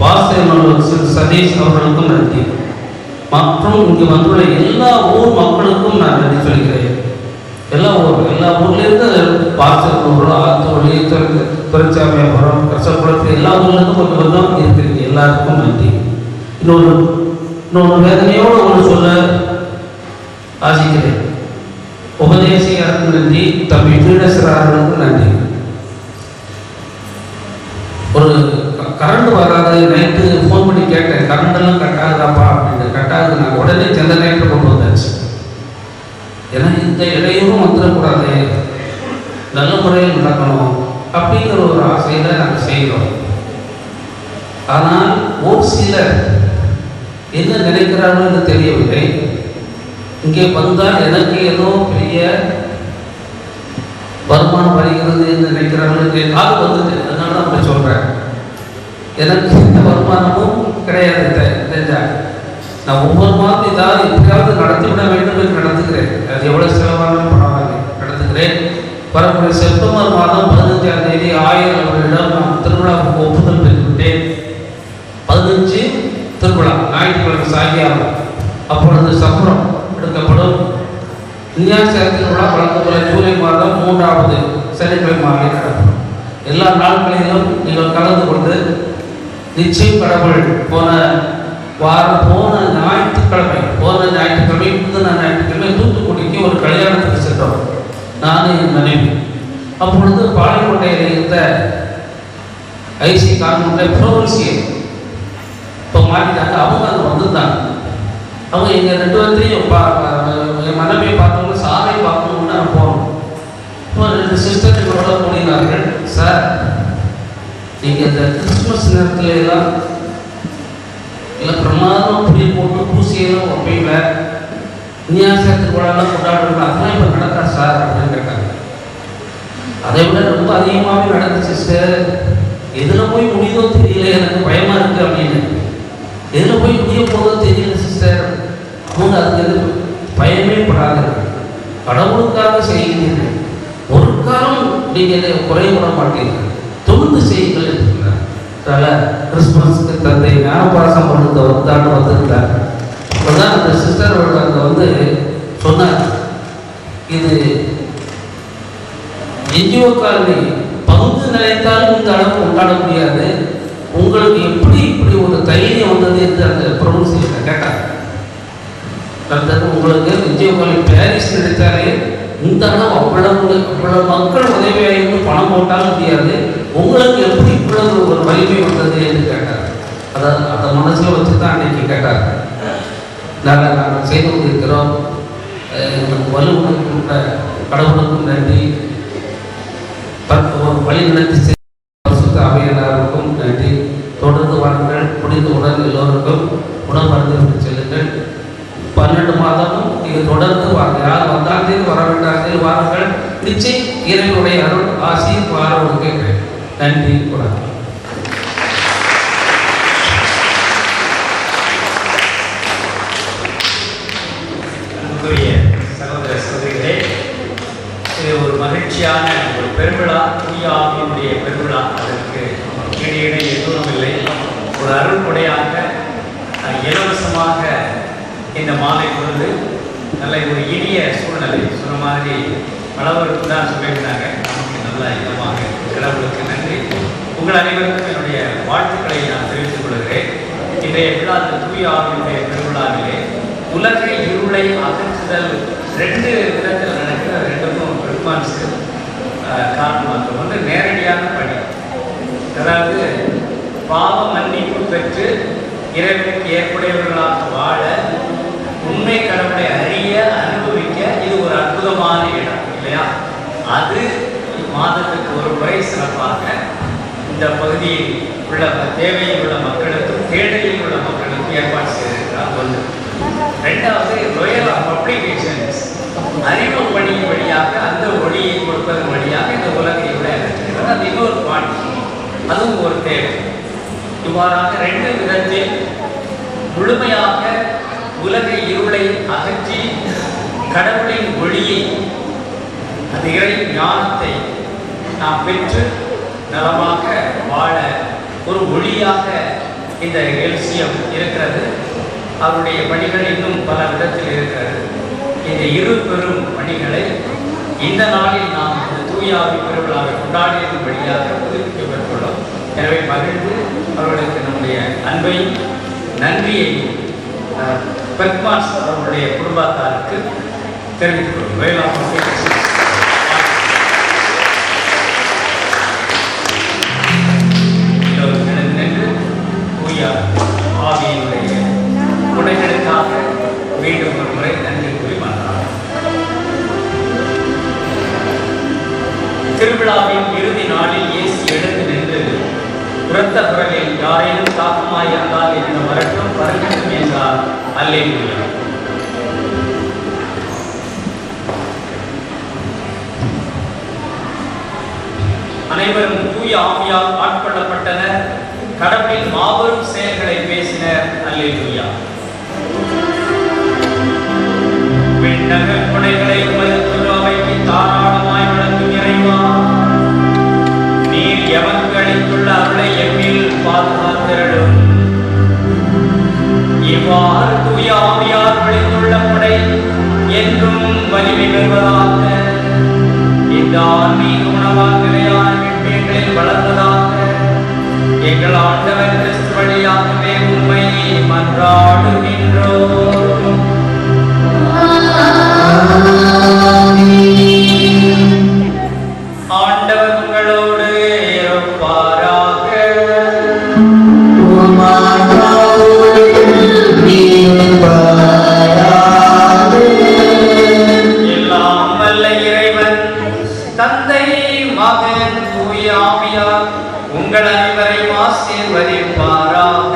வாசியர்கள் சதீஷ் அவர்களுக்கும் நன்றி, மற்றும் இங்கு வந்துள்ள எல்லா ஊர் மக்களுக்கும் நான் நன்றி சொல்கிறேன். எல்லா ஊர்லேருந்து பாசனூர், ஆத்தோழி, துறைச்சாமியாபுரம், கஷ்டப்படத்து எல்லா ஊர்லேருந்து கொஞ்சம் இருக்கிறீங்க. எல்லாருக்கும் நன்றி. இன்னொரு வேதனையோடு ஒன்று சொல்ல ஆசிக்கிறேன். உபதேசியாருக்கு நன்றி, தம்பி பீடேஸ்வரர்களுக்கும் நன்றி. ஒரு கரண்ட் வராது, நைட்டு ஃபோன் பண்ணி கேட்டேன், கரண்டெல்லாம் கட்டாகுதாப்பா அப்படின்னு. கட்டாகுது, நான் உடனே ஜெனரேட்டர் கொண்டு வந்தாச்சு. ஏன்னா இந்த இடையூறும் வந்துடக்கூடாது, நல்ல முறையில் நடக்கணும் அப்படிங்கிற ஒரு ஆசையில் நாங்கள் செய்கிறோம். ஆனால் ஒரு சிலர் என்ன நினைக்கிறார்கள்னு தெரியவில்லை. இங்கே வந்தால் எனக்கு ஏதோ பெரிய வருமானம் வருகிறது என்று நினைக்கிறார்கள். கால் வந்துட்டு அதனால தான் அப்படி சொல்கிறேன். எனக்கு எந்த வருமானமும் கிடையாது. தெரிஞ்சா நான் ஒவ்வொரு மாதம் ஏதாவது எப்படியாவது நடத்திவிட வேண்டும் என்று நடத்துகிறேன். அது எவ்வளோ செலவானாலும் பரவாயில்லை, நடத்துகிறேன். வரக்கூடிய செப்டம்பர் மாதம் 15ஆம் தேதி 1000 அவர்களிடம் நான் திருவிழாவுக்கு ஒப்புதல் பெற்றுவிட்டேன். 15 திருவிழா ஞாயிற்றுக்கிழமை சாயங்காலம். அப்பொழுது சம்பளம் எடுக்கப்படும். இந்தியாசியார் திருவிழா வழக்கம் போல ஜூலை மாதம் 3வது சனிக்கிழமை நடக்கும். எல்லா நாட்களிலும் நீங்கள் கலந்து கொண்டு நிச்சயம் கடவுள் போன ஞாயிற்றுக்கிழமை முந்தின ஞாயிற்றுக்கிழமை தூத்துக்குடிக்கு ஒரு கல்யாணத்துக்கு சென்றோம், நானும் என் மனைவி. அப்பொழுது பாளையங்கோட்டையில் இருந்த ஐசி கான்வென்ட்ல புரோவின்சியல் இப்போ மாற்றிட்டாங்க. அவங்க அங்கே வந்திருந்தாங்க. அவங்க எங்கள் 2 பேர்த்தையும் என் மனைவியை பார்த்தவங்க சாரை பார்க்கணும்னு நான் போனோம். இப்போ 2 சிஸ்டர் எங்களோட கூடினார்கள். சார், நீங்கள் இந்த கிறிஸ்துமஸ் நேரத்தில் எல்லாம் இல்லை பிரமாதம் புளி போட்டு பூசியெல்லாம் வைப்பீங்கள, இந்தியாசியார் திருவிழாலாம் கொண்டாடுறோம், அதெல்லாம் இப்போ நடக்கா சார் அப்படின்னு கேட்டாங்க. அதை விட ரொம்ப அதிகமாகவே நடந்துச்சு சிஸ்டர். எதில் போய் முடியுதோ தெரியல, எனக்கு பயமாக இருக்குது அப்படின்னு. எதில் போய் முடிய போதோ தெரியல சிஸ்டர். அவங்க அதுக்கு எது பயமே படாது, கடவுளுக்காக செய்கிறீர்கள், ஒரு காலம் நீங்கள் குறைவிட மாட்டீர்கள், தொழுந்து செய்யுங்கள் இருக்கிறார். அதனால் கிறிஸ்துமஸுக்கு தந்தை ஞானபாசம் வந்திருந்தார். அப்போதான் அந்த சிஸ்டர் அங்கே வந்து சொன்னார், இது என்ஜிஓ காலனி பங்கு நிலைத்தாலும் இந்த அளவுக்கு கொண்டாட முடியாது, வந்து அந்த ப்ரொனன்சியேஷன் கேட்டார். கர்த்தர் உங்களுக்கு விஜயகாலி பாரிஸ் நினைத்தாலே இந்த அளவு அவ்வளவு மக்கள் உதவியாயிருந்து பணம் போட்டாலும் முடியாது, உங்களுக்கு எப்படி இவ்வளவு ஒரு வலிமை வந்தது என்று கேட்டார். அதை மனசில் வச்சு தான் அன்னைக்கு கேட்டார். நாங்கள் செய்து கொண்டிருக்கிறோம், வலுவனுக்கும் கடவுளுக்கும் நன்றி, வழி நடத்தி அவையாளருக்கும் நன்றி. தொடர்ந்து வாருங்கள், முடிந்தவுடன் எல்லோருக்கும் உணவு அருந்தி செல்லுங்கள். 12 மாதமும் இது தொடர்ந்து வாங்க. யார் வந்தாலும் வர வேண்டாம் வாருங்கள். நிச்சயம் இறைவனுடைய அருள் ஆசி வாரோடு கேட்கிறேன். நன்றி. வணக்கம். சகோதர சகோதரிகளே, இது ஒரு மகிழ்ச்சியான ஒரு பெருவிழா, தூய ஆவியினுடைய பெருவிழா. அதற்கு இடையிடை எதுவும் இல்லை. ஒரு அருள் கொடையாக இலவசமாக இந்த மாலை பொழுது நல்ல ஒரு இனிய சூழ்நிலை சொன்ன மாதிரி பலவருக்கு தான் சொல்லியிருந்தாங்க. நமக்கு நல்ல இதமாக கடவுளுக்கு நன்றி. உங்கள் அனைவருக்கும் என்னுடைய வாழ்த்துக்களை நான் தெரிவித்துக் கொள்கிறேன். இன்றைய விழா, தூய ஆவியினுடைய பெருவிழாவிலே உலக இருளை அகற்றுதல் 2 விதத்தில் நடக்கிற 2க்கும் பெருமான்ஸ் காரணமாக. ஒன்று நேரடியான பணி, அதாவது பாவ மன்னிப்பு பெற்று இறைவனுக்கு ஏற்புடையவர்களாக வாழ, உண்மை கடவுளை அறிய அனுபவிக்க இது ஒரு அற்புதமான இடம் இல்லையா? அது மாதத்துக்கு ஒரு முறை சிறப்பாக இந்த பகுதியில் உள்ள தேவையில் உள்ள மக்களுக்கும் தேடலில் உள்ள மக்களுக்கும் ஏற்பாடு செய்திருக்கிறார். ஒன்று. 2வது லோயலா பப்ளிகேஷன்ஸ் அறிவு பணியின் வழியாக அந்த ஒளியை கொடுப்பதன் வழியாக இந்த உலக இருளை அகற்றுகிறது. அது இன்னொரு பாட்டு, அதுவும் ஒரு தேவை. இவ்வாறாக 2 விதத்தில் முழுமையாக உலக இருளை அகற்றி கடவுளின் ஒளியை, அந்த இறை ஞானத்தை நாம் பெற்று நலமாக வாழ ஒரு ஒளியாக இந்த எல்சியம் இருக்கிறது. அவருடைய பணிகள் இன்னும் பல விதத்தில் இருக்கிறது. இந்த இரு பெரும் பணிகளை இந்த நாளில் நாம் இந்த தூய ஆவி பெருவிழாவை கொண்டாடியதன் வழியாக புதுப்பிக்க பெற்றுள்ளோம். எனவே மகிழ்ந்து அவர்களுக்கு நம்முடைய அன்பையும் நன்றியையும் பெர்மான்ஸ் அவர்களுடைய குடும்பத்தாருக்கு தெரிவித்துக் கொள்வோம். நின்று தூய ஆவியினுடைய உடைகளுக்காக மீண்டும் ஒரு முறை நன்றி கூறி மாற்றார். திருவிழாவின் இறுதி நாளில் இயேசு எழுந்து நின்று உரத்த குரலில் யாரேனும் தாக்கமாயிருந்தால் என்று வரட்டும் வரட்டும் என்றார். அல்லேலூயா. அனைவரும் தூய ஆவியால் ஆட்கொள்ளப்பட்டனர், கடவுளின் மாபெரும் செயல்களை பேசினர். அல்லேலூயா. விண்ணக கொடைகளை அவைக்கு தாராளமாய் வழங்கும் இறைவா, நீர் எமக்கு அளித்துள்ள அருளை எம்மில் பாதுகாத்திரடும். இவ்வாறு தூய ஆவியார் விளைந்துள்ள கொடை என்றும் வலிமை பெறுவதாக, இந்த ஆன்மீக உணவாக நிலையான மீட்பேங்களில் வளர்ந்ததாக, எங்கள் ஆண்டவர் கிறிஸ்து வழியாகவே உம்மை மன்றாடுகின்றோம். ஆண்டவர் உங்களோடு இருப்பாராக. எல்லாம் வல்ல இறைவன் தந்தை, மகன், தூய ஆவியார் உங்கள் அனைவரையும் ஆசீர்வதிப்பாராக.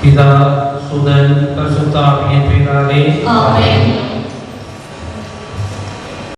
பிதா சுதன் பரிசுத்த ஆவியின் பெயராலே ஆமென்.